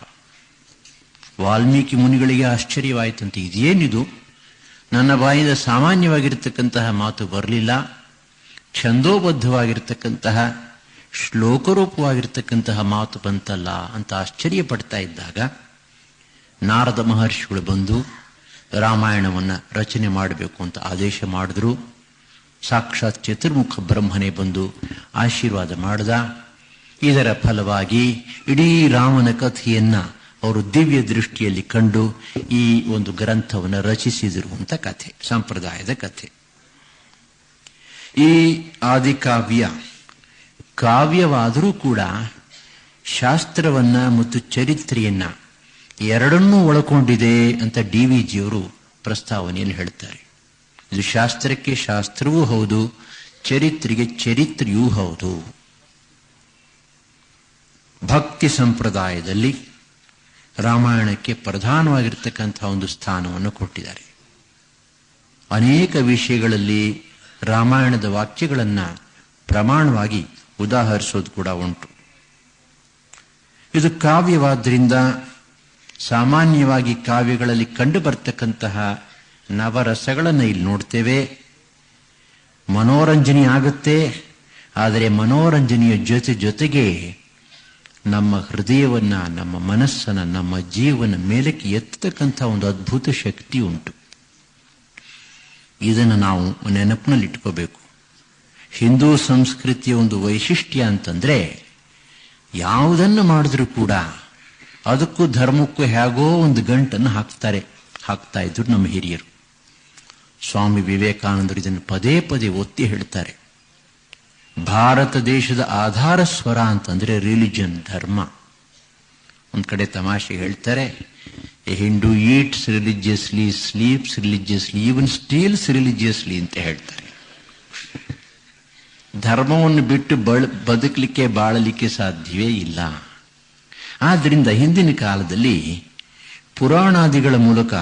Speaker 1: ವಾಲ್ಮೀಕಿ ಮುನಿಗಳಿಗೆ ಆಶ್ಚರ್ಯವಾಯಿತಂತೆ, ಇದೇನಿದು, ನನ್ನ ಬಾಯಿಂದ ಸಾಮಾನ್ಯವಾಗಿರ್ತಕ್ಕಂತಹ ಮಾತು ಬರಲಿಲ್ಲ, ಛಂದೋಬದ್ಧವಾಗಿರ್ತಕ್ಕಂತಹ ಶ್ಲೋಕರೂಪವಾಗಿರ್ತಕ್ಕಂತಹ ಮಾತು ಬಂತಲ್ಲ ಅಂತ ಆಶ್ಚರ್ಯಪಡ್ತಾ ಇದ್ದಾಗ ನಾರದ ಮಹರ್ಷಿಗಳು ಬಂದು ರಾಮಾಯಣವನ್ನು ರಚನೆ ಮಾಡಬೇಕು ಅಂತ ಆದೇಶ ಮಾಡಿದ್ರು. ಸಾಕ್ಷಾತ್ ಚತುರ್ಮುಖ ಬ್ರಹ್ಮನೇ ಬಂದು ಆಶೀರ್ವಾದ ಮಾಡಿದ. ಇದರ ಫಲವಾಗಿ ಇಡೀ ರಾಮನ ಕಥೆಯನ್ನ ಅವರು ದಿವ್ಯ ದೃಷ್ಟಿಯಲ್ಲಿ ಕಂಡು ಈ ಒಂದು ಗ್ರಂಥವನ್ನು ರಚಿಸಿದಿರುವಂತ ಕಥೆ, ಸಂಪ್ರದಾಯದ ಕಥೆ. ಈ ಆದಿಕಾವ್ಯ ಕಾವ್ಯವಾದರೂ ಕೂಡ ಶಾಸ್ತ್ರವನ್ನ ಮತ್ತು ಚರಿತ್ರೆಯನ್ನ ಎರಡನ್ನೂ ಒಳಗೊಂಡಿದೆ ಅಂತ ಡಿ.ವಿ.ಜಿಯವರು ಪ್ರಸ್ತಾವನೆಯಲ್ಲಿ ಹೇಳ್ತಾರೆ. ಇದು ಶಾಸ್ತ್ರಕ್ಕೆ ಶಾಸ್ತ್ರವೂ ಹೌದು, ಚರಿತ್ರೆಗೆ ಚರಿತ್ರೆಯೂ ಹೌದು. ಭಕ್ತಿ ಸಂಪ್ರದಾಯದಲ್ಲಿ ರಾಮಾಯಣಕ್ಕೆ ಪ್ರಧಾನವಾಗಿರ್ತಕ್ಕಂಥ ಒಂದು ಸ್ಥಾನವನ್ನು ಕೊಟ್ಟಿದ್ದಾರೆ. ಅನೇಕ ವಿಷಯಗಳಲ್ಲಿ ರಾಮಾಯಣದ ವಾಕ್ಯಗಳನ್ನು ಪ್ರಮಾಣವಾಗಿ ಉದಾಹರಿಸೋದು ಕೂಡ ಉಂಟು. ಇದು ಕಾವ್ಯವಾದ್ರಿಂದ ಸಾಮಾನ್ಯವಾಗಿ ಕಾವ್ಯಗಳಲ್ಲಿ ಕಂಡು ಬರ್ತಕ್ಕಂತಹ ನವರಸಗಳನ್ನು ಇಲ್ಲಿ ನೋಡ್ತೇವೆ. ಮನೋರಂಜನೆ ಆಗುತ್ತೆ, ಆದರೆ ಮನೋರಂಜನೆಯ ಜೊತೆಗೆ ನಮ್ಮ ಹೃದಯವನ್ನ, ನಮ್ಮ ಮನಸ್ಸನ್ನ, ನಮ್ಮ ಜೀವನ ಮೇಲಕ್ಕೆ ಎತ್ತತಕ್ಕಂಥ ಒಂದು ಅದ್ಭುತ ಶಕ್ತಿ ಉಂಟು. ಇದನ್ನು ನಾವು ನೆನಪಿನಲ್ಲಿ ಇಟ್ಕೋಬೇಕು. ಹಿಂದೂ ಸಂಸ್ಕೃತಿಯ ಒಂದು ವೈಶಿಷ್ಟ್ಯ ಅಂತಂದ್ರೆ ಯಾವುದನ್ನು ಮಾಡಿದ್ರೂ ಕೂಡ ಅದಕ್ಕೂ ಧರ್ಮಕ್ಕೂ ಹೇಗೋ ಒಂದು ಗಂಟನ್ನು ಹಾಕ್ತಾ ಇದ್ರು ನಮ್ಮ ಹಿರಿಯರು. ಸ್ವಾಮಿ ವಿವೇಕಾನಂದರು ಇದನ್ನು ಪದೇ ಪದೇ ಒತ್ತಿ ಹೇಳ್ತಾರೆ. ಭಾರತ ದೇಶದ ಆಧಾರ ಸ್ವರ ಅಂತಂದ್ರೆ ರಿಲಿಜನ್, ಧರ್ಮ. ಒಂದ್ ಕಡೆ ತಮಾಷೆ ಹೇಳ್ತಾರೆ, A Hindu eats religiously, sleeps religiously, even steels religiously ಅಂತ ಹೇಳ್ತಾರೆ. ಧರ್ಮವನ್ನು ಬಿಟ್ಟು ಬದುಕಲಿಕ್ಕೆ, ಬಾಳಲಿಕ್ಕೆ ಸಾಧ್ಯವೇ ಇಲ್ಲ. ಆದ್ರಿಂದ ಹಿಂದಿನ ಕಾಲದಲ್ಲಿ ಪುರಾಣಾದಿಗಳ ಮೂಲಕ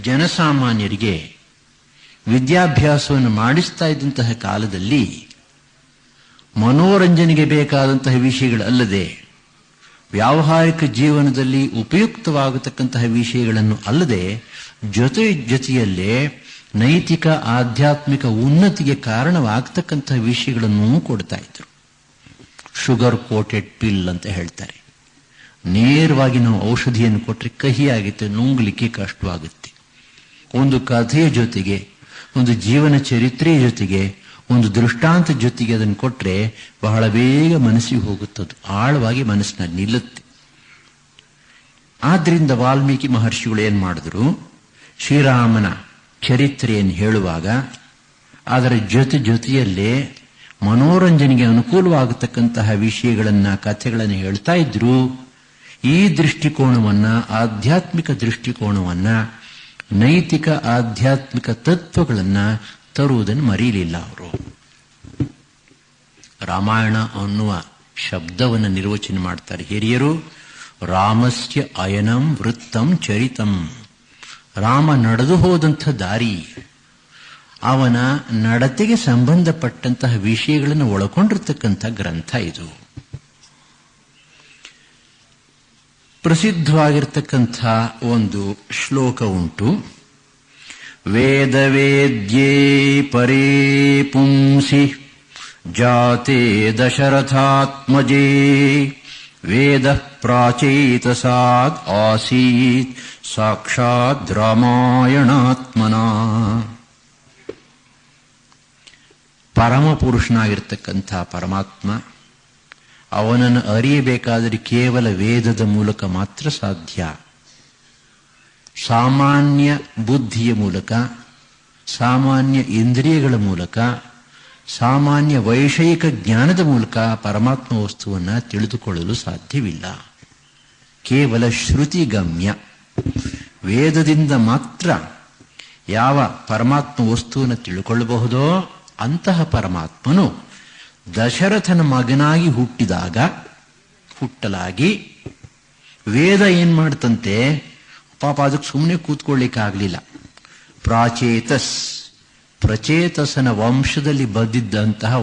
Speaker 1: ಜನಸಾಮಾನ್ಯರಿಗೆ ವಿದ್ಯಾಭ್ಯಾಸವನ್ನು ಮಾಡಿಸ್ತಾ ಇದ್ದಂತಹ ಕಾಲದಲ್ಲಿ ಮನೋರಂಜನೆಗೆ ಬೇಕಾದಂತಹ ವಿಷಯಗಳಲ್ಲದೆ ವ್ಯಾವಹಾರಿಕ ಜೀವನದಲ್ಲಿ ಉಪಯುಕ್ತವಾಗತಕ್ಕಂತಹ ವಿಷಯಗಳನ್ನು ಅಲ್ಲದೆ ಜೊತೆಯಲ್ಲೇ ನೈತಿಕ ಆಧ್ಯಾತ್ಮಿಕ ಉನ್ನತಿಗೆ ಕಾರಣವಾಗತಕ್ಕಂತಹ ವಿಷಯಗಳನ್ನು ಕೊಡ್ತಾ ಇದ್ರು. ಶುಗರ್ ಕೋಟೆಡ್ ಪಿಲ್ ಅಂತ ಹೇಳ್ತಾರೆ. ನೇರವಾಗಿ ನಾವು ಔಷಧಿಯನ್ನು ಕೊಟ್ಟರೆ ಕಹಿಯಾಗುತ್ತೆ, ನುಂಗಲಿಕ್ಕೆ ಕಷ್ಟವಾಗುತ್ತೆ. ಒಂದು ಕಥೆಯ ಜೊತೆಗೆ, ಒಂದು ಜೀವನ ಚರಿತ್ರೆಯ ಜೊತೆಗೆ, ಒಂದು ದೃಷ್ಟಾಂತ ಜೊತೆಗೆ ಅದನ್ನು ಕೊಟ್ಟರೆ ಬಹಳ ಬೇಗ ಮನಸ್ಸಿಗೆ ಹೋಗುತ್ತದು, ಆಳವಾಗಿ ಮನಸ್ಸಿನಲ್ಲಿ ನಿಲ್ಲುತ್ತೆ. ಆದ್ರಿಂದ ವಾಲ್ಮೀಕಿ ಮಹರ್ಷಿಗಳು ಏನ್ ಮಾಡಿದ್ರು, ಶ್ರೀರಾಮನ ಚರಿತ್ರೆಯನ್ನು ಹೇಳುವಾಗ ಅದರ ಜೊತೆಯಲ್ಲೇ ಮನೋರಂಜನೆಗೆ ಅನುಕೂಲವಾಗತಕ್ಕಂತಹ ವಿಷಯಗಳನ್ನ, ಕಥೆಗಳನ್ನು ಹೇಳ್ತಾ ಇದ್ರು. ಈ ದೃಷ್ಟಿಕೋನವನ್ನ, ಆಧ್ಯಾತ್ಮಿಕ ದೃಷ್ಟಿಕೋನವನ್ನ, ನೈತಿಕ ಆಧ್ಯಾತ್ಮಿಕ ತತ್ವಗಳನ್ನ ತರುವುದನ್ನು ಮರೀಲಿಲ್ಲ ಅವರು. ರಾಮಾಯಣ ಅನ್ನುವ ಶಬ್ದವನ್ನು ನಿರ್ವಚನೆ ಮಾಡ್ತಾರೆ ಹಿರಿಯರು. ರಾಮಸ್ಯ ಅಯನಂ ವೃತ್ತಂ ಚರಿತಂ. ರಾಮ ನಡೆದು ಹೋದಂಥ ದಾರಿ, ಅವನ ನಡತೆಗೆ ಸಂಬಂಧಪಟ್ಟಂತಹ ವಿಷಯಗಳನ್ನು ಒಳಗೊಂಡಿರ್ತಕ್ಕಂಥ ಗ್ರಂಥ ಇದು. ಪ್ರಸಿದ್ಧವಾಗಿರ್ತಕ್ಕಂಥ ಒಂದು ಶ್ಲೋಕ ಉಂಟು. ವೇದ ವೇದ್ಯೇ ಪರೇ ಪುಂಸಿ ಜಾತೆ ದಶರಥಾತ್ಮಜೇ ವೇದ ಪ್ರಾಚೇತಸಾದ್ ಆಸೀತ್ ಸಾಕ್ಷಾತ್ ರಾಮಾಯಣಾತ್ಮನಾ. ಪರಮಪುರುಷನಾಗಿರ್ತಕ್ಕಂಥ ಪರಮಾತ್ಮ, ಅವನನ್ನು ಅರಿಯಬೇಕಾದರೆ ಕೇವಲ ವೇದದ ಮೂಲಕ ಮಾತ್ರ ಸಾಧ್ಯ. ಸಾಮಾನ್ಯ ಬುದ್ಧಿಯ ಮೂಲಕ, ಸಾಮಾನ್ಯ ಇಂದ್ರಿಯಗಳ ಮೂಲಕ, ಸಾಮಾನ್ಯ ವೈಷಯಿಕ ಜ್ಞಾನದ ಮೂಲಕ ಪರಮಾತ್ಮ ವಸ್ತುವನ್ನು ತಿಳಿದುಕೊಳ್ಳಲು ಸಾಧ್ಯವಿಲ್ಲ. ಕೇವಲ ಶ್ರುತಿಗಮ್ಯ ವೇದದಿಂದ ಮಾತ್ರ ಯಾವ ಪರಮಾತ್ಮ ವಸ್ತುವನ್ನು ತಿಳ್ಕೊಳ್ಳಬಹುದೋ ಅಂತಹ ಪರಮಾತ್ಮನು ದಶರಥನ ಮಗನಾಗಿ ಹುಟ್ಟಲಾಗಿ ವೇದ ಏನ್ ಮಾಡ್ತಂತೆ, ಪಾಪ ಅದಕ್ಕೆ ಸುಮ್ಮನೆ ಕೂತ್ಕೊಳ್ಳಿಕ್ಕಾಗಲಿಲ್ಲ. ಪ್ರಚೇತಸನ ವಂಶದಲ್ಲಿ ಬಂದಿದ್ದಂತಹ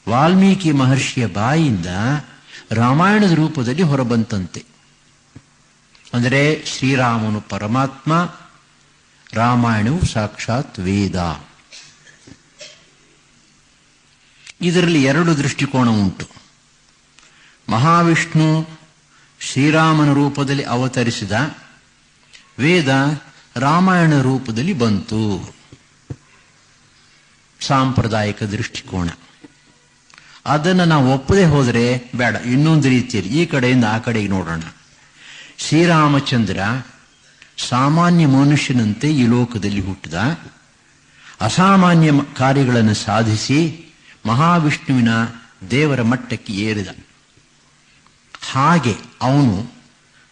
Speaker 1: ವಾಲ್ಮೀಕಿ ಮಹರ್ಷಿಯ ಬಾಯಿಂದ ರಾಮಾಯಣದ ರೂಪದಲ್ಲಿ ಹೊರಬಂತಂತೆ. ಅಂದರೆ ಶ್ರೀರಾಮನು ಪರಮಾತ್ಮ, ರಾಮಾಯಣವು ಸಾಕ್ಷಾತ್ ವೇದ. ಇದರಲ್ಲಿ ಎರಡು ದೃಷ್ಟಿಕೋನ ಉಂಟು. ಮಹಾವಿಷ್ಣು ಶ್ರೀರಾಮನ ರೂಪದಲ್ಲಿ ಅವತರಿಸಿದ, ವೇದ ರಾಮಾಯಣ ರೂಪದಲ್ಲಿ ಬಂತು. ಸಾಂಪ್ರದಾಯಿಕ ದೃಷ್ಟಿಕೋನ. ಅದನ್ನು ನಾವು ಒಪ್ಪದೆ ಹೋದರೆ ಬೇಡ, ಇನ್ನೊಂದು ರೀತಿಯಲ್ಲಿ ಈ ಕಡೆಯಿಂದ ಆ ಕಡೆಗೆ ನೋಡೋಣ. ಶ್ರೀರಾಮಚಂದ್ರ ಸಾಮಾನ್ಯ ಮನುಷ್ಯನಂತೆ ಈ ಲೋಕದಲ್ಲಿ ಹುಟ್ಟಿದ, ಅಸಾಮಾನ್ಯ ಕಾರ್ಯಗಳನ್ನು ಸಾಧಿಸಿ ಮಹಾವಿಷ್ಣುವಿನ ದೇವರ ಮಟ್ಟಕ್ಕೆ ಏರಿದ. ಹಾಗೆ ಅವನು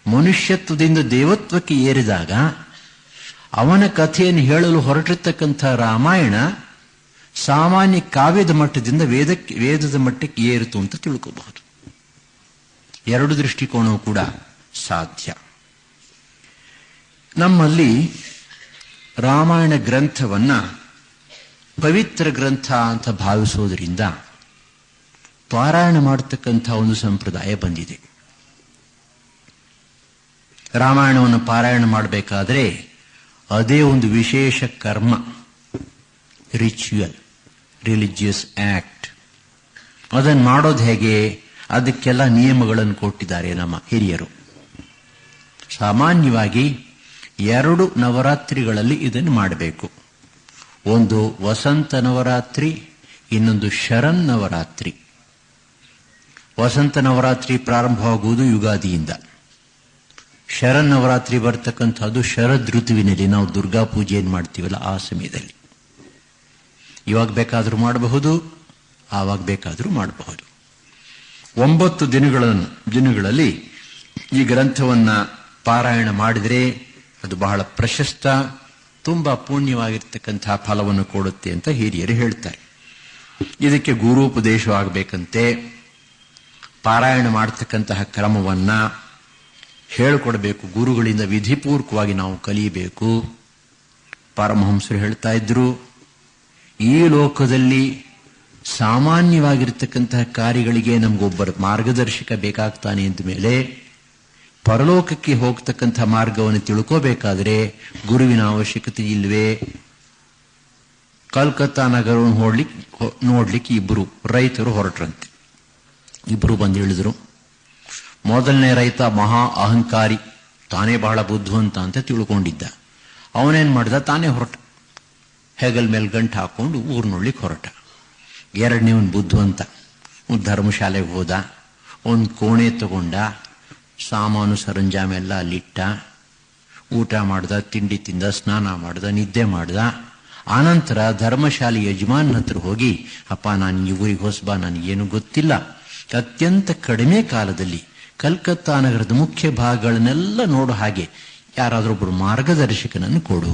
Speaker 1: ಮನುಷ್ಯತ್ವದಿಂದ ದೇವತ್ವಕ್ಕೆ ಏರಿದಾಗ ಅವನ ಕಥೆಯನ್ನು ಹೇಳಲು ಹೊರಟಿರ್ತಕ್ಕಂಥ ರಾಮಾಯಣ ಸಾಮಾನ್ಯ ಕಾವ್ಯದ ಮಟ್ಟದಿಂದ ವೇದದ ಮಟ್ಟಕ್ಕೆ ಏರಿತು ಅಂತ ತಿಳ್ಕೋಬಹುದು. ಎರಡು ದೃಷ್ಟಿಕೋನವೂ ಕೂಡ ಸಾಧ್ಯ. ನಮ್ಮಲ್ಲಿ ರಾಮಾಯಣ ಗ್ರಂಥವನ್ನ ಪವಿತ್ರ ಗ್ರಂಥ ಅಂತ ಭಾವಿಸೋದ್ರಿಂದ ಪಾರಾಯಣ ಮಾಡತಕ್ಕಂಥ ಒಂದು ಸಂಪ್ರದಾಯ ಬಂದಿದೆ. ರಾಮಾಯಣವನ್ನು ಪಾರಾಯಣ ಮಾಡಬೇಕಾದ್ರೆ ಅದೇ ಒಂದು ವಿಶೇಷ ಕರ್ಮ, ರಿಚುವಲ್, ರಿಲಿಜಿಯಸ್ ಆಕ್ಟ್. ಅದನ್ನು ಮಾಡೋದು ಹೇಗೆ? ಅದಕ್ಕೆಲ್ಲ ನಿಯಮಗಳನ್ನು ಕೊಟ್ಟಿದ್ದಾರೆ ನಮ್ಮ ಹಿರಿಯರು. ಸಾಮಾನ್ಯವಾಗಿ 2 ನವರಾತ್ರಿಗಳಲ್ಲಿ ಇದನ್ನು ಮಾಡಬೇಕು. ಒಂದು ವಸಂತ ನವರಾತ್ರಿ, ಇನ್ನೊಂದು ಶರನ್ ನವರಾತ್ರಿ. ವಸಂತ ನವರಾತ್ರಿ ಪ್ರಾರಂಭವಾಗುವುದು ಯುಗಾದಿಯಿಂದ. ಶರನ್ ನವರಾತ್ರಿ ಬರ್ತಕ್ಕಂಥದ್ದು ಶರದ್ ಋತುವಿನಲ್ಲಿ, ನಾವು ದುರ್ಗಾ ಪೂಜೆಯನ್ನು ಮಾಡ್ತೀವಲ್ಲ ಆ ಸಮಯದಲ್ಲಿ. ಇವಾಗ ಬೇಕಾದರೂ ಮಾಡಬಹುದು, ಆವಾಗ ಬೇಕಾದರೂ ಮಾಡಬಹುದು. 9 ದಿನಗಳಲ್ಲಿ ಈ ಗ್ರಂಥವನ್ನ ಪಾರಾಯಣ ಮಾಡಿದರೆ ಅದು ಬಹಳ ಪ್ರಶಸ್ತ, ತುಂಬಾ ಪುಣ್ಯವಾಗಿರ್ತಕ್ಕಂತಹ ಫಲವನ್ನು ಕೊಡುತ್ತೆ ಅಂತ ಹಿರಿಯರು ಹೇಳ್ತಾರೆ. ಇದಕ್ಕೆ ಗುರುಪದೇಶವಾಗಬೇಕಂತೆ. ಪಾರಾಯಣ ಮಾಡತಕ್ಕಂತಹ ಕ್ರಮವನ್ನ ಹೇಳಿಕೊಡಬೇಕು, ಗುರುಗಳಿಂದ ವಿಧಿಪೂರ್ವಕವಾಗಿ ನಾವು ಕಲಿಯಬೇಕು. ಪರಮಹಂಸರು ಹೇಳ್ತಾ ಇದ್ರು, ಈ ಲೋಕದಲ್ಲಿ ಸಾಮಾನ್ಯವಾಗಿರ್ತಕ್ಕಂತಹ ಕಾರ್ಯಗಳಿಗೆ ನಮಗೊಬ್ಬರ ಮಾರ್ಗದರ್ಶಕ ಬೇಕಾಗ್ತಾನೆ ಅಂದ ಮೇಲೆ ಪರಲೋಕಕ್ಕೆ ಹೋಗ್ತಕ್ಕಂಥ ಮಾರ್ಗವನ್ನು ತಿಳ್ಕೋಬೇಕಾದ್ರೆ ಗುರುವಿನ ಅವಶ್ಯಕತೆ ಇಲ್ವೇ? ಕಲ್ಕತ್ತಾ ನಗರವನ್ನು ನೋಡ್ಲಿಕ್ಕೆ 2 ರೈತರು ಹೊರಟ್ರಂತೆ. 2 ಬಂದು ಇಳಿದ್ರು. ಮೊದಲನೇ ರೈತ ಮಹಾ ಅಹಂಕಾರಿ, ತಾನೇ ಬಹಳ ಬುದ್ಧಿವಂತ ಅಂತ ತಿಳ್ಕೊಂಡಿದ್ದ. ಅವನೇನ್ ಮಾಡಿದ, ತಾನೇ ಹೊರಟ, ಹೆಗಲ್ ಮೇಲೆ ಗಂಟು ಹಾಕೊಂಡು ಊರ್ನೊಳ್ಳಿಕ್ಕೆ ಹೊರಟ. ಎರಡನೇವನ್ ಬುದ್ಧಿವಂತ, ಒಂದು ಧರ್ಮಶಾಲೆಗೆ ಹೋದ, ಒಂದು ಕೋಣೆ ತಗೊಂಡ, ಸಾಮಾನು ಸರಂಜಾಮೆಲ್ಲ ಅಲ್ಲಿಟ್ಟ, ಊಟ ಮಾಡ್ದ, ತಿಂಡಿ ತಿಂದ, ಸ್ನಾನ ಮಾಡ್ದ, ನಿದ್ದೆ ಮಾಡ್ದ. ಆನಂತರ ಧರ್ಮಶಾಲೆ ಯಜಮಾನ್ ಹತ್ರ ಹೋಗಿ, ಅಪ್ಪ ನಾನು ಈ ಊರಿಗೆ ಹೊಸಬ, ನನಗೇನು ಗೊತ್ತಿಲ್ಲ, ಅತ್ಯಂತ ಕಡಿಮೆ ಕಾಲದಲ್ಲಿ ಕಲ್ಕತ್ತಾ ನಗರದ ಮುಖ್ಯ ಭಾಗಗಳನ್ನೆಲ್ಲ ನೋಡೋ ಹಾಗೆ ಯಾರಾದರೂ ಒಬ್ಬರು ಮಾರ್ಗದರ್ಶಕನನ್ನು ಕೊಡು.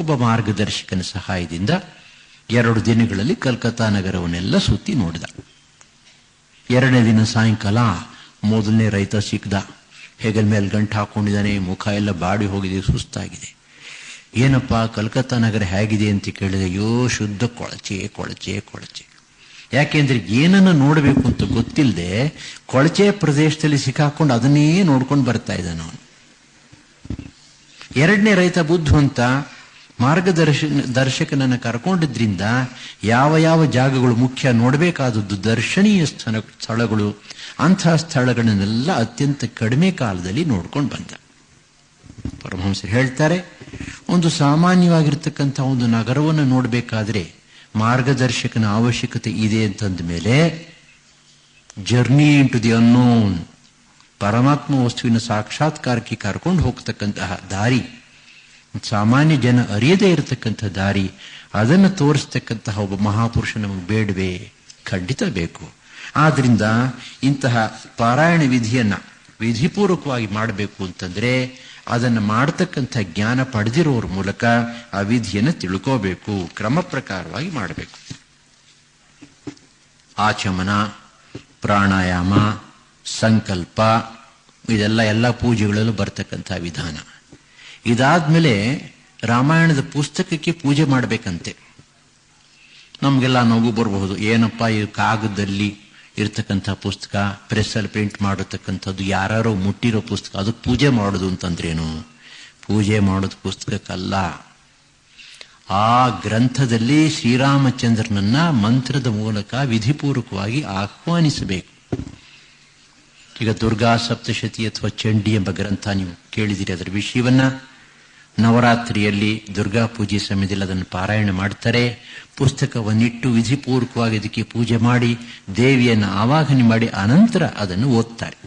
Speaker 1: ಒಬ್ಬ ಮಾರ್ಗದರ್ಶಕನ ಸಹಾಯದಿಂದ 2 ದಿನಗಳಲ್ಲಿ ಕಲ್ಕತ್ತಾ ನಗರವನ್ನೆಲ್ಲ ಸುತ್ತಿ ನೋಡಿದ. 2ನೇ ದಿನ ಸಾಯಂಕಾಲ ಮೊದಲನೇ ರೈತ ಸಿಕ್ದ. ಹೆಗಲ್ ಮೇಲೆ ಗಂಟು ಹಾಕೊಂಡಿದ್ದಾನೆ, ಮುಖ ಎಲ್ಲ ಬಾಡಿ ಹೋಗಿದೆ, ಸುಸ್ತಾಗಿದೆ. ಏನಪ್ಪ ಕಲ್ಕತ್ತಾ ನಗರ ಹೇಗಿದೆ ಅಂತ ಕೇಳಿದೆ. ಅಯ್ಯೋ ಶುದ್ಧ ಕೊಳಚೆ ಕೊಳಚೆ ಕೊಳಚೆ. ಯಾಕೆಂದ್ರೆ ಏನನ್ನ ನೋಡಬೇಕು ಅಂತ ಗೊತ್ತಿಲ್ಲದೆ ಕೊಳಚೆ ಪ್ರದೇಶದಲ್ಲಿ ಸಿಕ್ಕಾಕೊಂಡು ಅದನ್ನೇ ನೋಡ್ಕೊಂಡು ಬರ್ತಾ ಇದ್ದಾನ ಅವನು. 2ನೇ ರೈತ ಬುದ್ಧಿವಂತ, ಮಾರ್ಗದರ್ಶಕನನ್ನು ಕರ್ಕೊಂಡಿದ್ರಿಂದ ಯಾವ ಜಾಗಗಳು ಮುಖ್ಯ ನೋಡಬೇಕಾದದ್ದು ದರ್ಶನೀಯ ಸ್ಥಳಗಳು, ಅಂತಹ ಸ್ಥಳಗಳನ್ನೆಲ್ಲ ಅತ್ಯಂತ ಕಡಿಮೆ ಕಾಲದಲ್ಲಿ ನೋಡ್ಕೊಂಡು ಬಂದ. ಪರಮಹಂಸರು ಹೇಳ್ತಾರೆ, ಒಂದು ಸಾಮಾನ್ಯವಾಗಿರ್ತಕ್ಕಂಥ ಒಂದು ನಗರವನ್ನು ನೋಡಬೇಕಾದ್ರೆ ಮಾರ್ಗದರ್ಶಕನ ಅವಶ್ಯಕತೆ ಇದೆ ಅಂತಂದ ಮೇಲೆ ಜರ್ನಿ ಇಂಟು ದಿ ಅನ್ನೋನ್, ಪರಮಾತ್ಮ ವಸ್ತುವಿನ ಸಾಕ್ಷಾತ್ಕಾರಕ್ಕೆ ಕರ್ಕೊಂಡು ಹೋಗ್ತಕ್ಕಂತಹ ದಾರಿ, ಸಾಮಾನ್ಯ ಜನ ಅರಿಯದೇ ಇರತಕ್ಕಂಥ ದಾರಿ, ಅದನ್ನು ತೋರಿಸ್ತಕ್ಕಂತಹ ಒಬ್ಬ ಮಹಾಪುರುಷ ನಮಗೆ ಬೇಡವೇ? ಖಂಡಿತ ಬೇಕು. ಆದ್ರಿಂದ ಇಂತಹ ಪಾರಾಯಣ ವಿಧಿಯನ್ನ ವಿಧಿಪೂರ್ವಕವಾಗಿ ಮಾಡಬೇಕು ಅಂತಂದ್ರೆ ಅದನ್ನು ಮಾಡತಕ್ಕಂಥ ಜ್ಞಾನ ಪಡೆದಿರೋರ ಮೂಲಕ ಆ ವಿಧಿಯನ್ನು ತಿಳ್ಕೋಬೇಕು, ಕ್ರಮ ಪ್ರಕಾರವಾಗಿ ಮಾಡಬೇಕು. ಆಚಮನ, ಪ್ರಾಣಾಯಾಮ, ಸಂಕಲ್ಪ, ಎಲ್ಲ ಪೂಜೆಗಳಲ್ಲೂ ಬರ್ತಕ್ಕಂಥ ವಿಧಾನ. ಇದಾದ್ಮೇಲೆ ರಾಮಾಯಣದ ಪುಸ್ತಕಕ್ಕೆ ಪೂಜೆ ಮಾಡಬೇಕಂತೆ. ನಮಗೆಲ್ಲ ನಗು ಬರಬಹುದು, ಏನಪ್ಪ ಈ ಕಾಗದಲ್ಲಿ ಇರ್ತಕ್ಕಂಥ ಪುಸ್ತಕ, ಪ್ರೆಸ್ಸಲ್ಲಿ ಪ್ರಿಂಟ್ ಮಾಡಿರ್ತಕ್ಕಂಥದ್ದು, ಯಾರೋ ಮುಟ್ಟಿರೋ ಪುಸ್ತಕ, ಅದಕ್ಕೆ ಪೂಜೆ ಮಾಡೋದು ಅಂತಂದ್ರೇನು? ಪೂಜೆ ಮಾಡೋದು ಪುಸ್ತಕಕ್ಕಲ್ಲ. ಆ ಗ್ರಂಥದಲ್ಲಿ ಶ್ರೀರಾಮಚಂದ್ರನನ್ನ ಮಂತ್ರದ ಮೂಲಕ ವಿಧಿಪೂರ್ವಕವಾಗಿ ಆಹ್ವಾನಿಸಬೇಕು. ಈಗ ದುರ್ಗಾ ಸಪ್ತಶತಿ ಅಥವಾ ಚಂಡಿ ಎಂಬ ಗ್ರಂಥ ನೀವು ಕೇಳಿದಿರಿ. ಅದರ ವಿಷಯವನ್ನ ನವರಾತ್ರಿಯಲ್ಲಿ ದುರ್ಗಾ ಪೂಜೆ ಸಮಯದಲ್ಲಿ ಅದನ್ನು ಪಾರಾಯಣ ಮಾಡ್ತಾರೆ. ಪುಸ್ತಕವನ್ನಿಟ್ಟು ವಿಧಿಪೂರ್ವಕವಾಗಿ ಅದಕ್ಕೆ ಪೂಜೆ ಮಾಡಿ ದೇವಿಯನ್ನು ಆವಾಹನೆ ಮಾಡಿ ಅನಂತರ ಅದನ್ನು ಓದ್ತಾರೆ.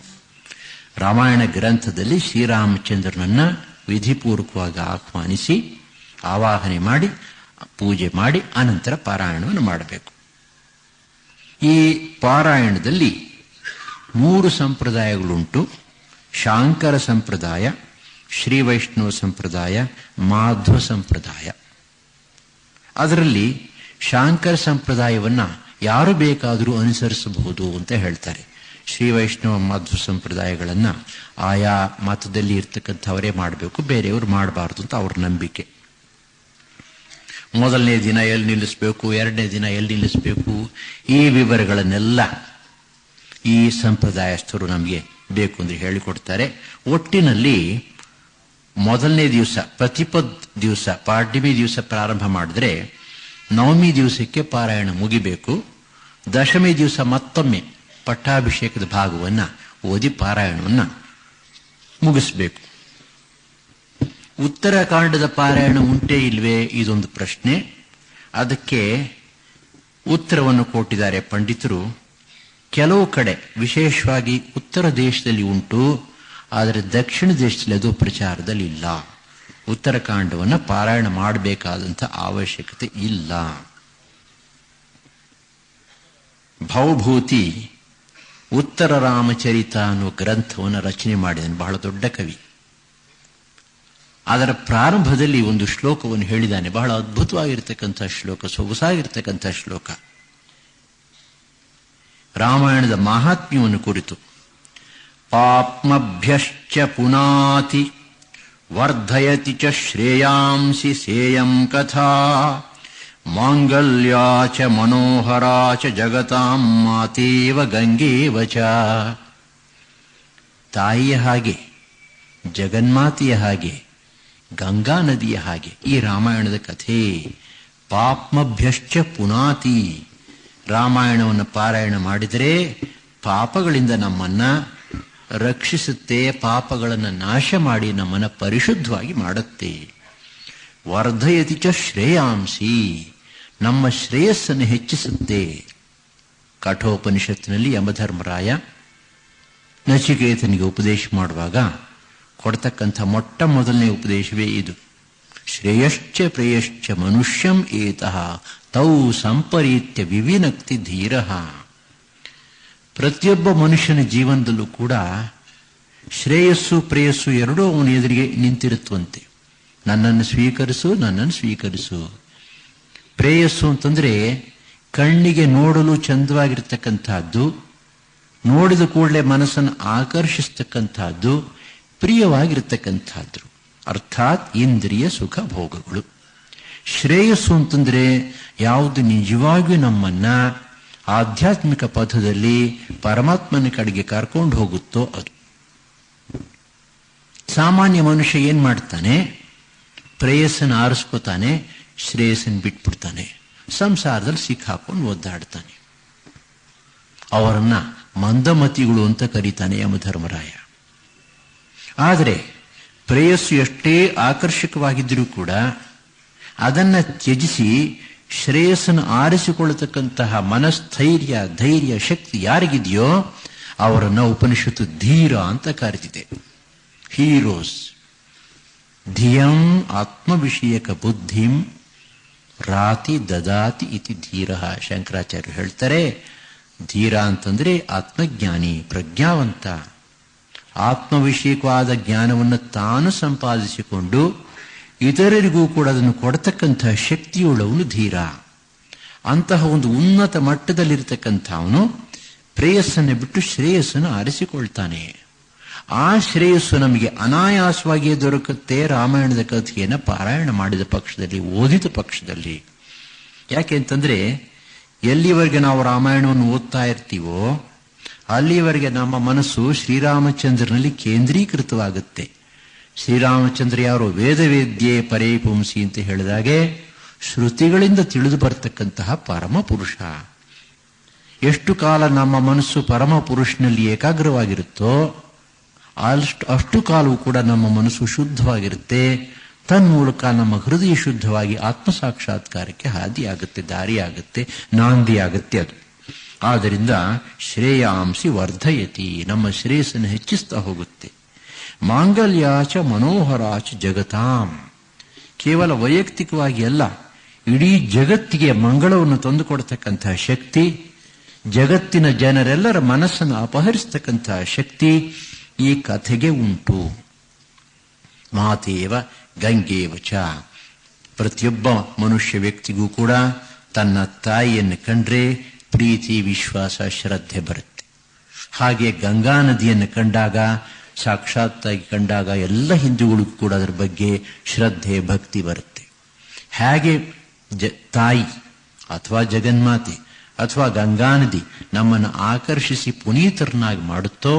Speaker 1: ರಾಮಾಯಣ ಗ್ರಂಥದಲ್ಲಿ ಶ್ರೀರಾಮಚಂದ್ರನನ್ನ ವಿಧಿಪೂರ್ವಕವಾಗಿ ಆಹ್ವಾನಿಸಿ ಆವಾಹನೆ ಮಾಡಿ ಪೂಜೆ ಮಾಡಿ ಅನಂತರ ಪಾರಾಯಣವನ್ನು ಮಾಡಬೇಕು. ಈ ಪಾರಾಯಣದಲ್ಲಿ 3 ಸಂಪ್ರದಾಯಗಳುಂಟು. ಶಾಂಕರ ಸಂಪ್ರದಾಯ, ಶ್ರೀ ವೈಷ್ಣವ ಸಂಪ್ರದಾಯ, ಮಾಧ್ವ ಸಂಪ್ರದಾಯ. ಅದರಲ್ಲಿ ಶಾಂಕರ ಸಂಪ್ರದಾಯವನ್ನ ಯಾರು ಬೇಕಾದರೂ ಅನುಸರಿಸಬಹುದು ಅಂತ ಹೇಳ್ತಾರೆ. ಶ್ರೀ ವೈಷ್ಣವ ಮಾಧ್ವ ಸಂಪ್ರದಾಯಗಳನ್ನ ಆಯಾ ಮತದಲ್ಲಿ ಇರ್ತಕ್ಕಂಥವರೇ ಮಾಡಬೇಕು, ಬೇರೆಯವರು ಮಾಡಬಾರದು ಅಂತ ಅವ್ರ ನಂಬಿಕೆ. ಮೊದಲನೇ ದಿನ ಎಲ್ಲಿ ನಿಲ್ಲಿಸಬೇಕು, 2ನೇ ದಿನ ಎಲ್ಲಿ ನಿಲ್ಲಿಸಬೇಕು, ಈ ವಿವರಗಳನ್ನೆಲ್ಲ ಈ ಸಂಪ್ರದಾಯಸ್ಥರು ನಮಗೆ ಬೇಕು ಅಂದ್ರೆ ಹೇಳಿಕೊಡ್ತಾರೆ. ಒಟ್ಟಿನಲ್ಲಿ ಮೊದಲನೇ ದಿವಸ ಪ್ರತಿಪದ್ ದಿವಸ, ಪಾಡ್ಯಮಿ ದಿವಸ ಪ್ರಾರಂಭ ಮಾಡಿದ್ರೆ ನವಮಿ ದಿವಸಕ್ಕೆ ಪಾರಾಯಣ ಮುಗಿಬೇಕು. ದಶಮಿ ದಿವಸ ಮತ್ತೊಮ್ಮೆ ಪಟ್ಟಾಭಿಷೇಕದ ಭಾಗವನ್ನ ಓದಿ ಪಾರಾಯಣವನ್ನ ಮುಗಿಸ್ಬೇಕು. ಉತ್ತರಕಾಂಡದ ಪಾರಾಯಣ ಉಂಟೇ ಇಲ್ವೇ? ಇದೊಂದು ಪ್ರಶ್ನೆ. ಅದಕ್ಕೆ ಉತ್ತರವನ್ನು ಕೊಟ್ಟಿದ್ದಾರೆ ಪಂಡಿತರು. ಕೆಲವು ಕಡೆ, ವಿಶೇಷವಾಗಿ ಉತ್ತರ ದೇಶದಲ್ಲಿ ಉಂಟು, ಆದರೆ ದಕ್ಷಿಣ ದೇಶದಲ್ಲಿ ಅದು ಪ್ರಚಾರದಲ್ಲಿ ಇಲ್ಲ. ಉತ್ತರಕಾಂಡವನ್ನು ಪಾರಾಯಣ ಮಾಡಬೇಕಾದಂಥ ಅವಶ್ಯಕತೆ ಇಲ್ಲ. ಭವಭೂತಿ ಉತ್ತರ ರಾಮಚರಿತ ಅನ್ನುವ ಗ್ರಂಥವನ್ನು ರಚನೆ ಮಾಡಿದನು, ಬಹಳ ದೊಡ್ಡ ಕವಿ. ಅದರ ಪ್ರಾರಂಭದಲ್ಲಿ ಒಂದು ಶ್ಲೋಕವನ್ನು ಹೇಳಿದ್ದಾನೆ, ಬಹಳ ಅದ್ಭುತವಾಗಿರ್ತಕ್ಕಂಥ ಶ್ಲೋಕ, ಸೊಗಸಾಗಿರ್ತಕ್ಕಂಥ ಶ್ಲೋಕ. ರಾಮಾಯಣದ ಮಹಾತ್ಮ್ಯವನ್ನು ಕುರಿತು. ಪಾಪ್ಮಭ್ಯಶ್ಚ ಪುನಾತಿ ವರ್ಧಯತಿ ಚ ಶ್ರೇಯಾಂಸಿ ಸೇಯಂ ಕಥಾ ಮಾಂಗಲ್ಯಾ ಚ ಮನೋಹರಾ ಚ ಜಗತಾಂ ಮಾತೇವ ಗಂಗೇವ ಚ. ತಾಯಿಯ ಹಾಗೆ, ಜಗನ್ಮಾತೆಯ ಹಾಗೆ, ಗಂಗಾ ನದಿಯ ಹಾಗೆ ಈ ರಾಮಾಯಣದ ಕಥೆ. ಪಾಪ್ಮಭ್ಯಶ್ಚ ಪುನಾತಿ. ರಾಮಾಯಣವನ್ನು ಪಾರಾಯಣ ಮಾಡಿದರೆ ಪಾಪಗಳಿಂದ ನಮ್ಮನ್ನ ರಕ್ಷಿಸುತ್ತೆ, ಪಾಪಗಳನ್ನು ನಾಶ ಮಾಡಿ ನಮ್ಮನ್ನು ಪರಿಶುದ್ಧವಾಗಿ ಮಾಡುತ್ತೆ. ವರ್ಧಯತಿ ಚ ಶ್ರೇಯಾಂಸಿ, ನಮ್ಮ ಶ್ರೇಯಸ್ಸನ್ನು ಹೆಚ್ಚಿಸುತ್ತೆ. ಕಠೋಪನಿಷತ್ತಿನಲ್ಲಿ ಯಮಧರ್ಮರಾಯ ನಚಿಕೇತನಿಗೆ ಉಪದೇಶ ಮಾಡುವಾಗ ಕೊಡ್ತಕ್ಕಂಥ ಮೊಟ್ಟ ಮೊದಲನೇ ಉಪದೇಶವೇ ಇದು. ಶ್ರೇಯಶ್ಚ ಪ್ರೇಯಶ್ಚ ಮನುಷ್ಯಂ ಏತಃ ತೌ ಸಂಪರೀತ್ಯ ವಿವಿನಕ್ತಿ ಧೀರಃ. ಪ್ರತಿಯೊಬ್ಬ ಮನುಷ್ಯನ ಜೀವನದಲ್ಲೂ ಕೂಡ ಶ್ರೇಯಸ್ಸು ಪ್ರೇಯಸ್ಸು ಎರಡೂ ಅವನ ಎದುರಿಗೆ ನಿಂತಿರುತ್ತವಂತೆ. ನನ್ನನ್ನು ಸ್ವೀಕರಿಸು, ನನ್ನನ್ನು ಸ್ವೀಕರಿಸು. ಪ್ರೇಯಸ್ಸು ಅಂತಂದ್ರೆ ಕಣ್ಣಿಗೆ ನೋಡಲು ಚಂದವಾಗಿರ್ತಕ್ಕಂಥದ್ದು, ನೋಡಿದ ಕೂಡಲೇ ಮನಸ್ಸನ್ನು ಆಕರ್ಷಿಸ್ತಕ್ಕಂಥದ್ದು, ಪ್ರಿಯವಾಗಿರ್ತಕ್ಕಂಥದ್ದು, ಅರ್ಥಾತ್ ಇಂದ್ರಿಯ ಸುಖ ಭೋಗಗಳು. ಶ್ರೇಯಸ್ಸು ಅಂತಂದ್ರೆ ಯಾವುದು ನಿಜವಾಗಿಯೂ ನಮ್ಮನ್ನ ಆಧ್ಯಾತ್ಮಿಕ ಪಥದಲ್ಲಿ ಪರಮಾತ್ಮನ ಕಡೆಗೆ ಕರ್ಕೊಂಡು ಹೋಗುತ್ತೋ ಅದು. ಸಾಮಾನ್ಯ ಮನುಷ್ಯ ಏನ್ ಮಾಡ್ತಾನೆ? ಪ್ರೇಯಸ್ಸನ್ನು ಆರಿಸ್ಕೋತಾನೆ, ಶ್ರೇಯಸ್ಸನ್ನು ಬಿಟ್ಬಿಡ್ತಾನೆ, ಸಂಸಾರದಲ್ಲಿ ಸಿಕ್ಕಾಕೊಂಡು ಒದ್ದಾಡ್ತಾನೆ. ಅವರನ್ನ ಮಂದಮತಿಗಳು ಅಂತ ಕರೀತಾನೆ ಯಮಧರ್ಮರಾಯ. ಆದರೆ ಪ್ರೇಯಸ್ಸು ಎಷ್ಟೇ ಆಕರ್ಷಕವಾಗಿದ್ದರೂ ಕೂಡ ಅದನ್ನ ತ್ಯಜಿಸಿ ಶ್ರೇಯಸ್ಸನ್ನು ಆರಿಸಿಕೊಳ್ಳತಕ್ಕಂತಹ ಮನಸ್ಥೈರ್ಯ, ಧೈರ್ಯ, ಶಕ್ತಿ ಯಾರಿಗಿದೆಯೋ ಅವರನ್ನ ಉಪನಿಷತ್ತು ಧೀರ ಅಂತ ಕರೆದಿದೆ. ಹೀರೋಸ್. ಧಿಯಂ ಆತ್ಮವಿಷಯಕ ಬುದ್ಧಿಂ ರಾತಿ ದದಾತಿ ಇತಿ ಧೀರ. ಶಂಕರಾಚಾರ್ಯರು ಹೇಳ್ತಾರೆ, ಧೀರ ಅಂತಂದ್ರೆ ಆತ್ಮಜ್ಞಾನಿ, ಪ್ರಜ್ಞಾವಂತ. ಆತ್ಮವಿಷಯಕವಾದ ಜ್ಞಾನವನ್ನು ತಾನು ಸಂಪಾದಿಸಿಕೊಂಡು ಇತರರಿಗೂ ಕೂಡ ಅದನ್ನು ಕೊಡತಕ್ಕಂತಹ ಶಕ್ತಿಯುಳ್ಳವನು ಧೀರ. ಅಂತಹ ಒಂದು ಉನ್ನತ ಮಟ್ಟದಲ್ಲಿರ್ತಕ್ಕಂಥವನು ಪ್ರೇಯಸ್ಸನ್ನು ಬಿಟ್ಟು ಶ್ರೇಯಸ್ಸನ್ನು ಆರಿಸಿಕೊಳ್ತಾನೆ. ಆ ಶ್ರೇಯಸ್ಸು ನಮಗೆ ಅನಾಯಾಸವಾಗಿಯೇ ದೊರಕುತ್ತೆ ರಾಮಾಯಣದ ಕಥೆಯನ್ನು ಪಾರಾಯಣ ಮಾಡಿದ ಪಕ್ಷದಲ್ಲಿ, ಓದಿದ ಪಕ್ಷದಲ್ಲಿ. ಯಾಕೆ ಅಂತಂದ್ರೆ ಎಲ್ಲಿವರೆಗೆ ನಾವು ರಾಮಾಯಣವನ್ನು ಓದ್ತಾ ಇರ್ತೀವೋ ಅಲ್ಲಿವರೆಗೆ ನಮ್ಮ ಮನಸ್ಸು ಶ್ರೀರಾಮಚಂದ್ರನಲ್ಲಿ ಕೇಂದ್ರೀಕೃತವಾಗುತ್ತೆ. ಶ್ರೀರಾಮಚಂದ್ರ ಯಾರು? ವೇದವೇದ್ಯೆ ಪರೇ ಪುಂಸಿ ಅಂತ ಹೇಳಿದಾಗೆ ಶ್ರುತಿಗಳಿಂದ ತಿಳಿದು ಬರತಕ್ಕಂತಹ ಪರಮ ಪುರುಷ. ಎಷ್ಟು ಕಾಲ ನಮ್ಮ ಮನಸ್ಸು ಪರಮ ಪುರುಷನಲ್ಲಿ ಏಕಾಗ್ರವಾಗಿರುತ್ತೋ ಅಷ್ಟು ಕಾಲವೂ ಕೂಡ ನಮ್ಮ ಮನಸ್ಸು ಶುದ್ಧವಾಗಿರುತ್ತೆ. ತನ್ಮೂಲಕ ನಮ್ಮ ಹೃದಯ ಶುದ್ಧವಾಗಿ ಆತ್ಮ ಸಾಕ್ಷಾತ್ಕಾರಕ್ಕೆ ಹಾದಿಯಾಗುತ್ತೆ, ದಾರಿಯಾಗುತ್ತೆ, ನಾಂದಿಯಾಗುತ್ತೆ ಅದು. ಆದ್ದರಿಂದ ಶ್ರೇಯಾಂಸಿ ವರ್ಧಯತಿ, ನಮ್ಮ ಶ್ರೇಯಸ್ಸನ್ನು ಹೆಚ್ಚಿಸ್ತಾ ಹೋಗುತ್ತೆ. ಮಾಂಗಲ್ಯಾಚ ಮನೋಹರಾಚ ಜಗತಾಂ, ಕೇವಲ ವೈಯಕ್ತಿಕವಾಗಿ ಅಲ್ಲ, ಇಡೀ ಜಗತ್ತಿಗೆ ಮಂಗಳವನ್ನು ತಂದುಕೊಡ್ತಕ್ಕಂತಹ ಶಕ್ತಿ, ಜಗತ್ತಿನ ಜನರೆಲ್ಲರ ಮನಸ್ಸನ್ನು ಅಪಹರಿಸತಕ್ಕಂತಹ ಶಕ್ತಿ ಈ ಕಥೆಗೆ ಉಂಟು. ಮಾತೇವ ಗಂಗೇವಚ, ಪ್ರತಿಯೊಬ್ಬ ಮನುಷ್ಯ ವ್ಯಕ್ತಿಗೂ ಕೂಡ ತನ್ನ ತಾಯಿಯನ್ನು ಕಂಡ್ರೆ ಪ್ರೀತಿ, ವಿಶ್ವಾಸ, ಶ್ರದ್ಧೆ ಬರುತ್ತೆ. ಹಾಗೆ ಗಂಗಾ ನದಿಯನ್ನು ಕಂಡಾಗ, ಸಾಕ್ಷಾತ್ತಾಗಿ ಕಂಡಾಗ ಎಲ್ಲ ಹಿಂದೂಗಳಿಗೂ ಕೂಡ ಅದರ ಬಗ್ಗೆ ಶ್ರದ್ಧೆ, ಭಕ್ತಿ ಬರುತ್ತೆ. ಹೇಗೆ ತಾಯಿ ಅಥವಾ ಜಗನ್ಮಾತೆ ಅಥವಾ ಗಂಗಾ ನದಿ ನಮ್ಮನ್ನು ಆಕರ್ಷಿಸಿ ಪುನೀತರನ್ನಾಗಿ ಮಾಡುತ್ತೋ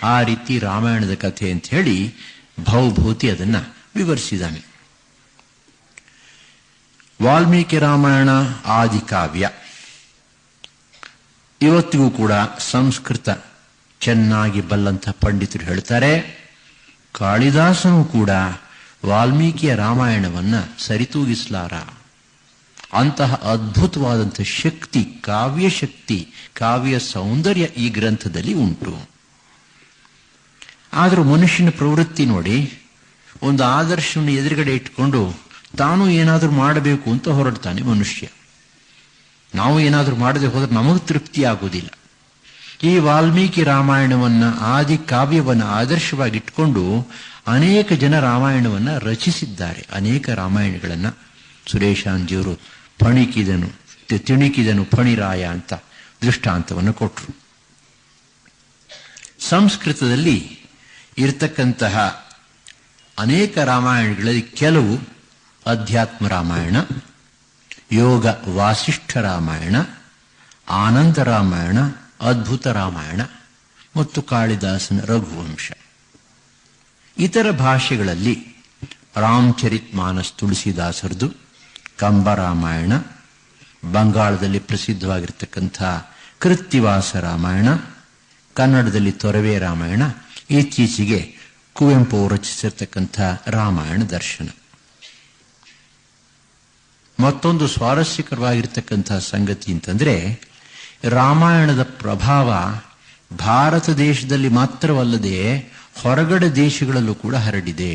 Speaker 1: ಆ ರೀತಿ ರಾಮಾಯಣದ ಕಥೆ ಅಂತ ಹೇಳಿ ಭವಭೂತಿ ಅದನ್ನ ವಿವರಿಸಿದ್ದಾನೆ. ವಾಲ್ಮೀಕಿ ರಾಮಾಯಣ ಆದಿಕಾವ್ಯ. ಇವತ್ತಿಗೂ ಕೂಡ ಸಂಸ್ಕೃತ ಚೆನ್ನಾಗಿ ಬಲ್ಲಂಥ ಪಂಡಿತರು ಹೇಳ್ತಾರೆ, ಕಾಳಿದಾಸನು ಕೂಡ ವಾಲ್ಮೀಕಿಯ ರಾಮಾಯಣವನ್ನ ಸರಿತೂಗಿಸಲಾರ. ಅಂತಹ ಅದ್ಭುತವಾದಂಥ ಶಕ್ತಿ, ಕಾವ್ಯ ಶಕ್ತಿ, ಕಾವ್ಯ ಸೌಂದರ್ಯ ಈ ಗ್ರಂಥದಲ್ಲಿ ಉಂಟು. ಆದರೂ ಮನುಷ್ಯನ ಪ್ರವೃತ್ತಿ ನೋಡಿ, ಒಂದು ಆದರ್ಶವನ್ನು ಎದುರುಗಡೆ ಇಟ್ಕೊಂಡು ತಾನು ಏನಾದರೂ ಮಾಡಬೇಕು ಅಂತ ಹೊರಡ್ತಾನೆ ಮನುಷ್ಯ. ನಾವು ಏನಾದರೂ ಮಾಡದೆ ಹೋದ್ರೆ ನಮಗೆ ತೃಪ್ತಿ ಆಗುವುದಿಲ್ಲ. ಈ ವಾಲ್ಮೀಕಿ ರಾಮಾಯಣವನ್ನ, ಆದಿ ಕಾವ್ಯವನ್ನು ಆದರ್ಶವಾಗಿ ಇಟ್ಕೊಂಡು ಅನೇಕ ಜನ ರಾಮಾಯಣವನ್ನ ರಚಿಸಿದ್ದಾರೆ. ಅನೇಕ ರಾಮಾಯಣಗಳನ್ನ ಸುರೇಶಾಂಜಿಯವರು ತಿಣಿಕಿದನು ಫಣಿರಾಯ ಅಂತ ದೃಷ್ಟಾಂತವನ್ನು ಕೊಟ್ಟರು. ಸಂಸ್ಕೃತದಲ್ಲಿ ಇರತಕ್ಕಂತಹ ಅನೇಕ ರಾಮಾಯಣಗಳಲ್ಲಿ ಕೆಲವು ಅಧ್ಯಾತ್ಮ ರಾಮಾಯಣ, ಯೋಗ ವಾಸಿಷ್ಠ ರಾಮಾಯಣ, ಆನಂದ ರಾಮಾಯಣ, ಅದ್ಭುತ ರಾಮಾಯಣ ಮತ್ತು ಕಾಳಿದಾಸನ ರಘುವಂಶ. ಇತರ ಭಾಷೆಗಳಲ್ಲಿ ರಾಮಚರಿತ್ ಮಾನಸ್ ತುಳಸಿದಾಸರದು, ಕಂಬ ರಾಮಾಯಣ, ಬಂಗಾಳದಲ್ಲಿ ಪ್ರಸಿದ್ಧವಾಗಿರ್ತಕ್ಕಂಥ ಕೃತ್ತಿವಾಸ ರಾಮಾಯಣ, ಕನ್ನಡದಲ್ಲಿ ತೊರವೆ ರಾಮಾಯಣ, ಇತ್ತೀಚೆಗೆ ಕುವೆಂಪು ರಚಿಸಿರ್ತಕ್ಕಂಥ ರಾಮಾಯಣ ದರ್ಶನ. ಮತ್ತೊಂದು ಸ್ವಾರಸ್ಯಕರವಾಗಿರ್ತಕ್ಕಂಥ ಸಂಗತಿ ಅಂತಂದ್ರೆ, ರಾಮಾಯಣದ ಪ್ರಭಾವ ಭಾರತ ದೇಶದಲ್ಲಿ ಮಾತ್ರವಲ್ಲದೆ ಹೊರಗಡೆ ದೇಶಗಳಲ್ಲೂ ಕೂಡ ಹರಡಿದೆ.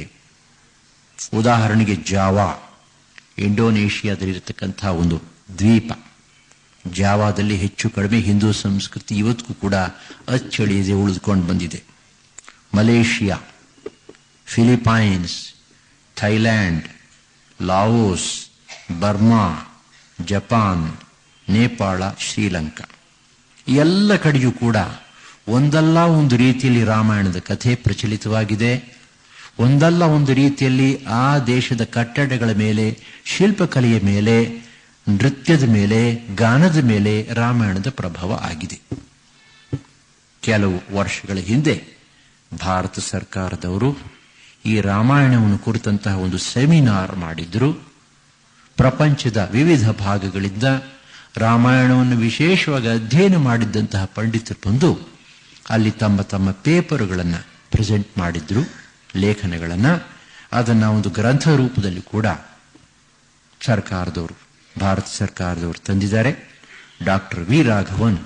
Speaker 1: ಉದಾಹರಣೆಗೆ ಜಾವಾ, ಇಂಡೋನೇಷಿಯಾದಲ್ಲಿರತಕ್ಕಂಥ ಒಂದು ದ್ವೀಪ. ಜಾವಾದಲ್ಲಿ ಹೆಚ್ಚು ಕಡಿಮೆ ಹಿಂದೂ ಸಂಸ್ಕೃತಿ ಇವತ್ತಿಗೂ ಕೂಡ ಅಚ್ಚಳಿಯದೆ ಉಳಿದುಕೊಂಡು ಬಂದಿದೆ. Malaysia, Philippines, Thailand, Laos, Burma, Japan, Nepal, Sri Lanka, ಎಲ್ಲ ಕಡೆಯೂ ಕೂಡ ಒಂದಲ್ಲ ಒಂದು ರೀತಿಯಲ್ಲಿ ರಾಮಾಯಣದ ಕಥೆ ಪ್ರಚಲಿತವಾಗಿದೆ. ಒಂದಲ್ಲ ಒಂದು ರೀತಿಯಲ್ಲಿ ಆ ದೇಶದ ಕಟ್ಟಡಗಳ ಮೇಲೆ, ಶಿಲ್ಪಕಲೆಯ ಮೇಲೆ, ನೃತ್ಯದ ಮೇಲೆ, ಗಾನದ ಮೇಲೆ ರಾಮಾಯಣದ ಪ್ರಭಾವ ಆಗಿದೆ. ಕೆಲವು ವರ್ಷಗಳ ಹಿಂದೆ ಭಾರತ ಸರ್ಕಾರದವರು ಈ ರಾಮಾಯಣವನ್ನು ಕುರಿತಂತಹ ಒಂದು ಸೆಮಿನಾರ್ ಮಾಡಿದ್ರು. ಪ್ರಪಂಚದ ವಿವಿಧ ಭಾಗಗಳಿಂದ ರಾಮಾಯಣವನ್ನು ವಿಶೇಷವಾಗಿ ಅಧ್ಯಯನ ಮಾಡಿದ್ದಂತಹ ಪಂಡಿತರು ಬಂದು ಅಲ್ಲಿ ತಮ್ಮ ತಮ್ಮ ಪೇಪರ್ಗಳನ್ನು ಪ್ರೆಸೆಂಟ್ ಮಾಡಿದ್ರು, ಲೇಖನಗಳನ್ನು. ಅದನ್ನು ಒಂದು ಗ್ರಂಥ ರೂಪದಲ್ಲಿ ಕೂಡ ಭಾರತ ಸರ್ಕಾರದವರು ತಂದಿದ್ದಾರೆ. ಡಾಕ್ಟರ್ ವಿ ರಾಘವನ್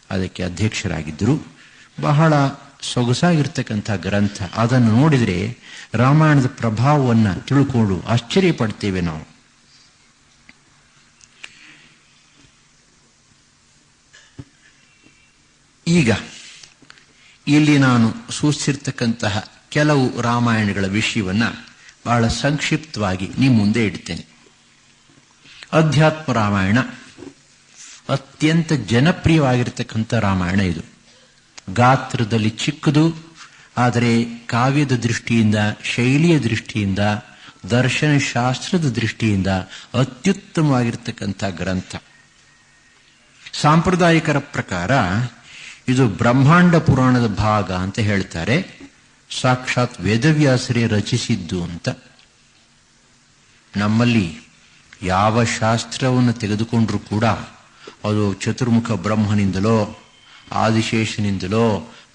Speaker 1: ಅದಕ್ಕೆ ಅಧ್ಯಕ್ಷರಾಗಿದ್ದರು. ಬಹಳ ಸೊಗಸಾಗಿರ್ತಕ್ಕಂಥ ಗ್ರಂಥ. ಅದನ್ನು ನೋಡಿದರೆ ರಾಮಾಯಣದ ಪ್ರಭಾವವನ್ನು ತಿಳ್ಕೊಂಡು ಆಶ್ಚರ್ಯ ಪಡ್ತೇವೆ ನಾವು. ಈಗ ಇಲ್ಲಿ ನಾನು ಸೂಚಿಸಿರ್ತಕ್ಕಂತಹ ಕೆಲವು ರಾಮಾಯಣಗಳ ವಿಷಯವನ್ನ ಬಹಳ ಸಂಕ್ಷಿಪ್ತವಾಗಿ ನಿಮ್ಮ ಮುಂದೆ ಇಡ್ತೇನೆ. ಅಧ್ಯಾತ್ಮ ರಾಮಾಯಣ ಅತ್ಯಂತ ಜನಪ್ರಿಯವಾಗಿರ್ತಕ್ಕಂಥ ರಾಮಾಯಣ. ಇದು ಗಾತ್ರದಲ್ಲಿ ಚಿಕ್ಕದು, ಆದರೆ ಕಾವ್ಯದ ದೃಷ್ಟಿಯಿಂದ, ಶೈಲಿಯ ದೃಷ್ಟಿಯಿಂದ, ದರ್ಶನಶಾಸ್ತ್ರದ ದೃಷ್ಟಿಯಿಂದ ಅತ್ಯುತ್ತಮವಾಗಿರ್ತಕ್ಕಂಥ ಗ್ರಂಥ. ಸಾಂಪ್ರದಾಯಿಕರ ಪ್ರಕಾರ ಇದು ಬ್ರಹ್ಮಾಂಡ ಪುರಾಣದ ಭಾಗ ಅಂತ ಹೇಳ್ತಾರೆ. ಸಾಕ್ಷಾತ್ ವೇದವ್ಯಾಸರೇ ರಚಿಸಿದ್ದು ಅಂತ. ನಮ್ಮಲ್ಲಿ ಯಾವ ಶಾಸ್ತ್ರವನ್ನು ತೆಗೆದುಕೊಂಡ್ರೂ ಕೂಡ ಅದು ಚತುರ್ಮುಖ ಬ್ರಹ್ಮನಿಂದಲೋ ಆದಿಶೇಷನಿಂದಲೋ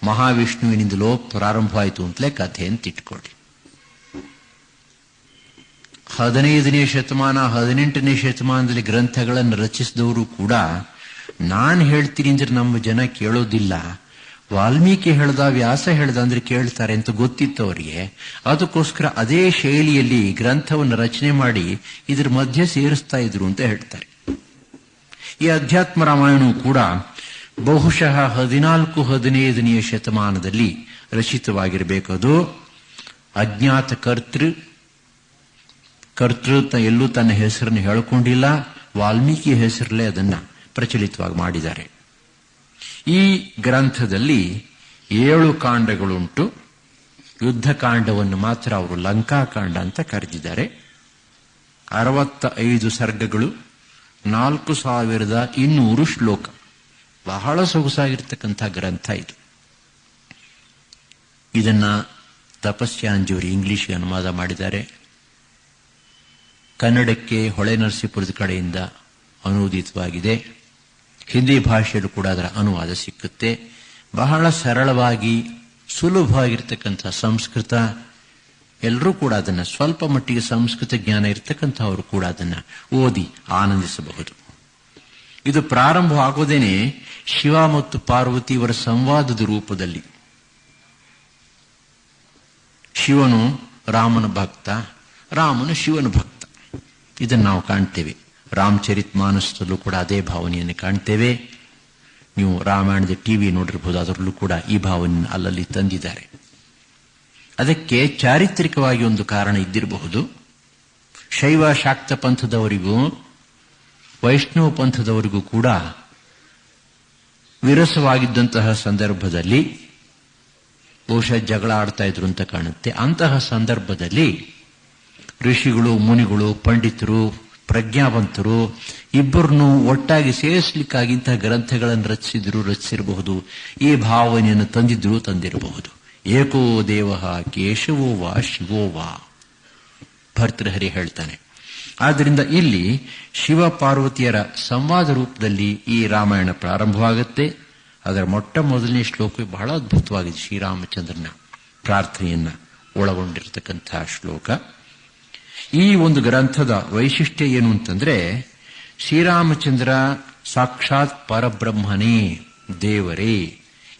Speaker 1: ಮಹಾವಿಷ್ಣುವಿನಿಂದಲೋ ಪ್ರಾರಂಭವಾಯಿತು ಅಂತಲೇ ಕಥೆ ಅಂತ ಇಟ್ಕೊಳ್ಳಿ. 15ನೇ ಶತಮಾನ 18ನೇ ಶತಮಾನದಲ್ಲಿ ಗ್ರಂಥಗಳನ್ನು ರಚಿಸಿದವರು ಕೂಡ ನಾನು ಹೇಳ್ತೀನಿ ಅಂದ್ರೆ ನಮ್ಮ ಜನ ಕೇಳೋದಿಲ್ಲ, ವಾಲ್ಮೀಕಿ ಹೇಳ್ದ ವ್ಯಾಸ ಹೇಳ್ದ ಅಂದ್ರೆ ಕೇಳ್ತಾರೆ ಅಂತ ಗೊತ್ತಿತ್ತು ಅವರಿಗೆ. ಅದಕ್ಕೋಸ್ಕರ ಅದೇ ಶೈಲಿಯಲ್ಲಿ ಗ್ರಂಥವನ್ನು ರಚನೆ ಮಾಡಿ ಇದ್ರ ಮಧ್ಯೆ ಸೇರಿಸ್ತಾ ಇದ್ರು ಅಂತ ಹೇಳ್ತಾರೆ. ಈ ಅಧ್ಯಾತ್ಮ ರಾಮಾಯಣವು ಕೂಡ ಬಹುಶಃ 14-15ನೇ ಶತಮಾನದಲ್ಲಿ ರಚಿತವಾಗಿರಬೇಕದು. ಅಜ್ಞಾತ ಕರ್ತೃ ಎಲ್ಲೂ ತನ್ನ ಹೆಸರನ್ನು ಹೇಳಿಕೊಂಡಿಲ್ಲ, ವಾಲ್ಮೀಕಿ ಹೆಸರಲ್ಲೇ ಅದನ್ನ ಪ್ರಚಲಿತವಾಗಿ ಮಾಡಿದ್ದಾರೆ. ಈ ಗ್ರಂಥದಲ್ಲಿ 7 ಕಾಂಡಗಳುಂಟು. ಯುದ್ಧ ಕಾಂಡವನ್ನು ಮಾತ್ರ ಅವರು ಲಂಕಾಕಾಂಡ ಅಂತ ಕರೆದಿದ್ದಾರೆ. 65 ಸರ್ಗಗಳು, 4200 ಶ್ಲೋಕ. ಬಹಳ ಸೊಗಸಾಗಿರ್ತಕ್ಕಂಥ ಗ್ರಂಥ ಇದು. ಇದನ್ನ ತಪಸ್ಯಾಂಜಿಯವರು ಇಂಗ್ಲಿಷ್ಗೆ ಅನುವಾದ ಮಾಡಿದ್ದಾರೆ. ಕನ್ನಡಕ್ಕೆ ಹೊಳೆ ನರಸೀಪುರದ ಕಡೆಯಿಂದ ಅನುವಾದಿತವಾಗಿದೆ. ಹಿಂದಿ ಭಾಷೆಯಲ್ಲೂ ಕೂಡ ಅದರ ಅನುವಾದ ಸಿಕ್ಕುತ್ತೆ. ಬಹಳ ಸರಳವಾಗಿ ಸುಲಭವಾಗಿರ್ತಕ್ಕಂಥ ಸಂಸ್ಕೃತ. ಎಲ್ಲರೂ ಕೂಡ ಅದನ್ನ ಸ್ವಲ್ಪ ಮಟ್ಟಿಗೆ ಸಂಸ್ಕೃತ ಜ್ಞಾನ ಇರತಕ್ಕಂಥವರು ಕೂಡ ಅದನ್ನ ಓದಿ ಆನಂದಿಸಬಹುದು. ಇದು ಪ್ರಾರಂಭವಾಗೋದೇನೆ ಶಿವ ಮತ್ತು ಪಾರ್ವತಿ ಇವರ ಸಂವಾದದ ರೂಪದಲ್ಲಿ. ಶಿವನು ರಾಮನ ಭಕ್ತ, ರಾಮನು ಶಿವನ ಭಕ್ತ. ಇದನ್ನು ನಾವು ಕಾಣ್ತೇವೆ. ರಾಮಚರಿತ್ ಮಾನಸದಲ್ಲೂ ಕೂಡ ಅದೇ ಭಾವನೆಯನ್ನು ಕಾಣ್ತೇವೆ. ನೀವು ರಾಮಾಯಣದ ಟಿವಿ ನೋಡಿರಬಹುದು, ಅದರಲ್ಲೂ ಕೂಡ ಈ ಭಾವನೆಯನ್ನು ಅಲ್ಲಲ್ಲಿ ತಂದಿದ್ದಾರೆ. ಅದಕ್ಕೆ ಚಾರಿತ್ರಿಕವಾಗಿ ಒಂದು ಕಾರಣ ಇದ್ದಿರಬಹುದು. ಶೈವ ಶಾಕ್ತ ಪಂಥದವರಿಗೂ ವೈಷ್ಣವ ಪಂಥದವರಿಗೂ ಕೂಡ ವಿರಸವಾಗಿದ್ದಂತಹ ಸಂದರ್ಭದಲ್ಲಿ ಬಹುಶಃ ಜಗಳ ಆಡ್ತಾ ಇದ್ರು ಅಂತ ಕಾಣುತ್ತೆ. ಅಂತಹ ಸಂದರ್ಭದಲ್ಲಿ ಋಷಿಗಳು, ಮುನಿಗಳು, ಪಂಡಿತರು, ಪ್ರಜ್ಞಾವಂತರು ಇಬ್ಬರನ್ನು ಒಟ್ಟಾಗಿ ಸೇರಿಸಲಿಕ್ಕಾಗಿ ಇಂತಹ ಗ್ರಂಥಗಳನ್ನು ರಚಿಸಿರಬಹುದು. ಈ ಭಾವನೆಯನ್ನು ತಂದಿರಬಹುದು. ಏಕೋ ದೇವ ಕೇಶವೋ ವಾ ಶಿವೋ ವಾ ಭರ್ತೃಹರಿ ಹೇಳ್ತಾನೆ. ಆದ್ದರಿಂದ ಇಲ್ಲಿ ಶಿವ ಪಾರ್ವತಿಯರ ಸಂವಾದ ರೂಪದಲ್ಲಿ ಈ ರಾಮಾಯಣ ಪ್ರಾರಂಭವಾಗುತ್ತೆ. ಅದರ ಮೊಟ್ಟ ಮೊದಲನೇ ಶ್ಲೋಕ ಬಹಳ ಅದ್ಭುತವಾಗಿದೆ. ಶ್ರೀರಾಮಚಂದ್ರನ ಪ್ರಾರ್ಥನೆಯನ್ನ ಒಳಗೊಂಡಿರತಕ್ಕಂತಹ ಶ್ಲೋಕ. ಈ ಒಂದು ಗ್ರಂಥದ ವೈಶಿಷ್ಟ್ಯ ಏನು ಅಂತಂದ್ರೆ, ಶ್ರೀರಾಮಚಂದ್ರ ಸಾಕ್ಷಾತ್ ಪರಬ್ರಹ್ಮನೇ, ದೇವರೇ,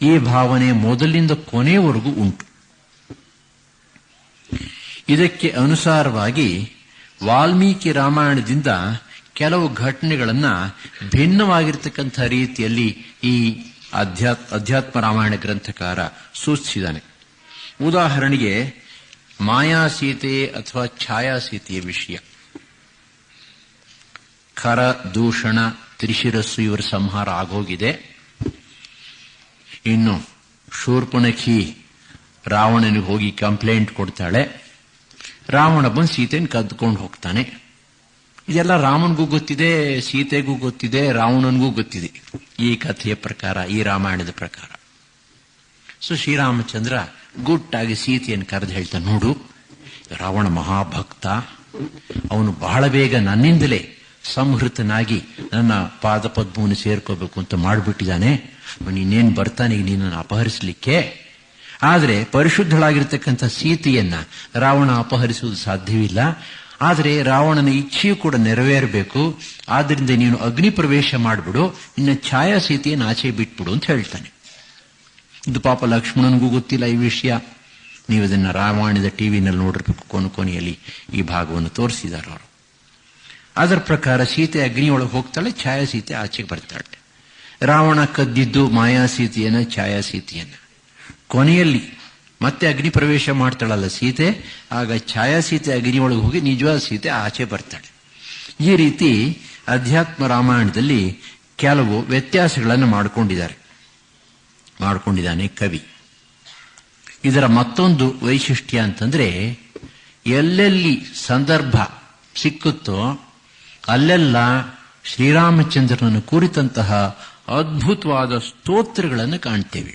Speaker 1: ಈ ಭಾವನೆ ಮೊದಲಿನಿಂದ ಕೊನೆಯವರೆಗೂ ಉಂಟು. ಇದಕ್ಕೆ ಅನುಸಾರವಾಗಿ ವಾಲ್ಮೀಕಿ ರಾಮಾಯಣದಿಂದ ಕೆಲವು ಘಟನೆಗಳನ್ನ ಭಿನ್ನವಾಗಿರ್ತಕ್ಕಂಥ ರೀತಿಯಲ್ಲಿ ಈ ಅಧ್ಯಾತ್ಮ ರಾಮಾಯಣ ಗ್ರಂಥಕಾರ ಸೂಚಿಸಿದ್ದಾನೆ. ಉದಾಹರಣೆಗೆ ಮಾಯಾಸೀತೆ ಅಥವಾ ಛಾಯಾಸೀತೆಯ ವಿಷಯ. ಖರ, ದೂಷಣ, ತ್ರಿಶಿರಸ್ಸು ಇವರ ಸಂಹಾರ ಆಗೋಗಿದೆ. ಇನ್ನು ಶೂರ್ಪಣಖಿ ರಾವಣನಿಗೆ ಹೋಗಿ ಕಂಪ್ಲೇಂಟ್ ಕೊಡ್ತಾಳೆ. ರಾವಣ ಬಂದು ಸೀತೆಯನ್ನು ಕದ್ದುಕೊಂಡು ಹೋಗ್ತಾನೆ. ಇದೆಲ್ಲ ರಾಮನಿಗೂ ಗೊತ್ತಿದೆ, ಸೀತೆಗೂ ಗೊತ್ತಿದೆ, ರಾವಣನಿಗೂ ಗೊತ್ತಿದೆ ಈ ಕಥೆಯ ಪ್ರಕಾರ, ಈ ರಾಮಾಯಣದ ಪ್ರಕಾರ. ಸೊ ಶ್ರೀರಾಮಚಂದ್ರ ಗುಟ್ಟಾಗಿ ಸೀತೆಯನ್ನು ಕರೆದು ಹೇಳ್ತಾನೆ, ನೋಡು, ರಾವಣ ಮಹಾಭಕ್ತ, ಅವನು ಬಹಳ ಬೇಗ ನನ್ನಿಂದಲೇ ಸಂಹೃತನಾಗಿ ನನ್ನ ಪಾದ ಪದ್ಮವನ್ನು ಸೇರ್ಕೋಬೇಕು ಅಂತ ಮಾಡಿಬಿಟ್ಟಿದ್ದಾನೆ. ನೀನೇನು ಬರ್ತಾನೆ ನೀನನ್ನು ಅಪಹರಿಸಲಿಕ್ಕೆ. ಆದರೆ ಪರಿಶುದ್ಧಳಾಗಿರ್ತಕ್ಕಂಥ ಸೀತೆಯನ್ನ ರಾವಣ ಅಪಹರಿಸುವುದು ಸಾಧ್ಯವಿಲ್ಲ. ಆದರೆ ರಾವಣನ ಇಚ್ಛೆಯೂ ಕೂಡ ನೆರವೇರಬೇಕು. ಆದ್ದರಿಂದ ನೀನು ಅಗ್ನಿ ಪ್ರವೇಶ ಮಾಡಿಬಿಡು, ನಿನ್ನ ಛಾಯಾ ಸೀತೆಯನ್ನು ಆಚೆ ಬಿಟ್ಬಿಡು ಅಂತ ಹೇಳ್ತಾನೆ. ಇದು ಪಾಪ ಲಕ್ಷ್ಮಣನಿಗೂ ಗೊತ್ತಿಲ್ಲ ಈ ವಿಷಯ. ನೀವು ಅದನ್ನ ರಾಮಾಯಣದ ಟಿವಿನಲ್ಲಿ ನೋಡಿರ್ಬೇಕು. ಕೊನೆಯಲ್ಲಿ ಈ ಭಾಗವನ್ನು ತೋರಿಸಿದ್ದಾರೆ ಅವರು. ಅದರ ಪ್ರಕಾರ ಸೀತೆ ಅಗ್ನಿಯೊಳಗೆ ಹೋಗ್ತಾಳೆ, ಛಾಯಾ ಸೀತೆ ಆಚೆಗೆ ಬರ್ತಾಳೆ. ರಾವಣ ಕದ್ದಿದ್ದು ಮಾಯಾ ಸೀತೆಯನ್ನ, ಛಾಯಾ ಸೀತೆಯನ್ನ. ಕೊನೆಯಲ್ಲಿ ಮತ್ತೆ ಅಗ್ನಿ ಪ್ರವೇಶ ಮಾಡ್ತಾಳಲ್ಲ ಸೀತೆ, ಆಗ ಛಾಯಾ ಸೀತೆ ಅಗ್ನಿಯೊಳಗೆ ಹೋಗಿ ನಿಜವಾದ ಸೀತೆ ಆಚೆ ಬರ್ತಾಳೆ. ಈ ರೀತಿ ಅಧ್ಯಾತ್ಮ ರಾಮಾಯಣದಲ್ಲಿ ಕೆಲವು ವ್ಯತ್ಯಾಸಗಳನ್ನು ಮಾಡಿಕೊಂಡಿದ್ದಾನೆ ಕವಿ. ಇದರ ಮತ್ತೊಂದು ವೈಶಿಷ್ಟ್ಯ ಅಂತಂದ್ರೆ, ಎಲ್ಲೆಲ್ಲಿ ಸಂದರ್ಭ ಸಿಕ್ಕುತ್ತೋ ಅಲ್ಲೆಲ್ಲ ಶ್ರೀರಾಮಚಂದ್ರನನ್ನು ಕುರಿತಂತಹ ಅದ್ಭುತವಾದ ಸ್ತೋತ್ರಗಳನ್ನು ಕಾಣ್ತೇವೆ.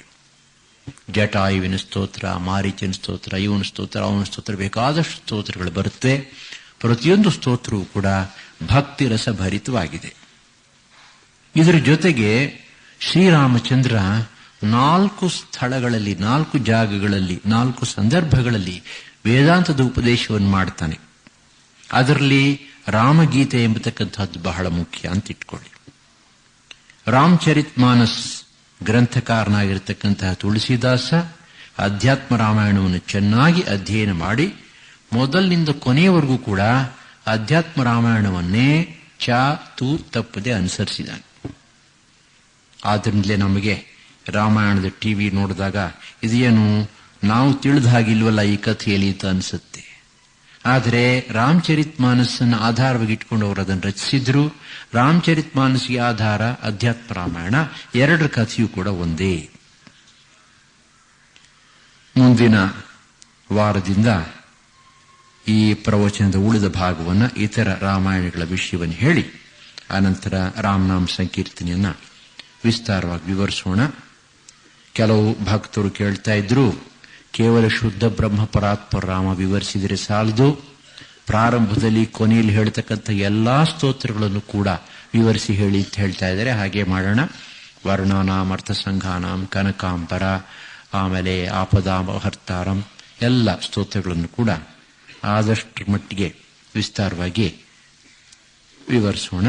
Speaker 1: ಜಟಾಯುವಿನ ಸ್ತೋತ್ರ, ಮಾರೀಚನ ಸ್ತೋತ್ರ, ಇವನ ಸ್ತೋತ್ರ, ಅವನ ಸ್ತೋತ್ರ, ಬೇಕಾದಷ್ಟು ಸ್ತೋತ್ರಗಳು ಬರುತ್ತೆ. ಪ್ರತಿಯೊಂದು ಸ್ತೋತ್ರವೂ ಕೂಡ ಭಕ್ತಿ ರಸ ಭರಿತವಾಗಿದೆ. ಇದರ ಜೊತೆಗೆ ಶ್ರೀರಾಮಚಂದ್ರ 4 ಸ್ಥಳಗಳಲ್ಲಿ, 4 ಜಾಗಗಳಲ್ಲಿ, 4 ಸಂದರ್ಭಗಳಲ್ಲಿ ವೇದಾಂತದ ಉಪದೇಶವನ್ನು ಮಾಡ್ತಾನೆ. ಅದರಲ್ಲಿ ರಾಮಗೀತೆ ಎಂಬತಕ್ಕಂಥದ್ದು ಬಹಳ ಮುಖ್ಯ ಅಂತ ಇಟ್ಕೊಳ್ಳಿ. ರಾಮಚರಿತ್ ಮಾನಸ್ ಗ್ರಂಥಕಾರನಾಗಿರ್ತಕ್ಕಂತಹ ತುಳಸಿದಾಸ ಅಧ್ಯಾತ್ಮ ರಾಮಾಯಣವನ್ನು ಚೆನ್ನಾಗಿ ಅಧ್ಯಯನ ಮಾಡಿ ಮೊದಲಿನಿಂದ ಕೊನೆಯವರೆಗೂ ಕೂಡ ಅಧ್ಯಾತ್ಮ ರಾಮಾಯಣವನ್ನೇ ತಪ್ಪದೆ ಅನುಸರಿಸಿದ್ದಾನೆ. ಆದ್ದರಿಂದಲೇ ನಮಗೆ ರಾಮಾಯಣದ ಟಿವಿ ನೋಡಿದಾಗ ಇದೇನು ನಾವು ತಿಳಿದ ಹಾಗಿಲ್ವಲ್ಲ ಈ ಕಥೆಯಲ್ಲಿ ಅಂತ ಅನಿಸುತ್ತೆ. ಆದರೆ ರಾಮಚರಿತ್ ಮಾನಸ್ಸನ್ನು ಆಧಾರವಾಗಿ ಇಟ್ಕೊಂಡು ಅವರು ಅದನ್ನು ರಚಿಸಿದ್ರು. ರಾಮಚರಿತ್ ಮಾನಸ್ಸಿಗೆ ಆಧಾರ ಅಧ್ಯಾತ್ಮ ರಾಮಾಯಣ, 2 ಕಥೆಯೂ ಕೂಡ ಒಂದೇ. ಮುಂದಿನ ವಾರದಿಂದ ಈ ಪ್ರವಚನದ ಉಳಿದ ಭಾಗವನ್ನು, ಇತರ ರಾಮಾಯಣಗಳ ವಿಷಯವನ್ನು ಹೇಳಿ ಅನಂತರ ರಾಮನಾಮ ಸಂಕೀರ್ತನೆಯನ್ನ ವಿಸ್ತಾರವಾಗಿ ವಿವರಿಸೋಣ. ಕೆಲವು ಭಕ್ತರು ಕೇಳ್ತಾ ಇದ್ರು, ಕೇವಲ ಶುದ್ಧ ಬ್ರಹ್ಮ ಪರಾತ್ಪರ ರಾಮ ವಿವರಿಸಿದರೆ ಸಾಲದು, ಪ್ರಾರಂಭದಲ್ಲಿ ಕೊನೆಯಲ್ಲಿ ಹೇಳ್ತಕ್ಕಂಥ ಎಲ್ಲಾ ಸ್ತೋತ್ರಗಳನ್ನು ಕೂಡ ವಿವರಿಸಿ ಹೇಳಿ ಅಂತ ಹೇಳ್ತಾ ಇದ್ದಾರೆ. ಹಾಗೆ ಮಾಡೋಣ. ವರ್ಣಾನಾಂ ಅರ್ಥ ಸಂಘಾನಾಂ ಕನಕಾಂಬರ, ಆಮೇಲೆ ಆಪದಾಹರ್ತಾರಂ ಎಲ್ಲ ಸ್ತೋತ್ರಗಳನ್ನು ಕೂಡ ಆದಷ್ಟು ಮಟ್ಟಿಗೆ ವಿಸ್ತಾರವಾಗಿ ವಿವರಿಸೋಣ.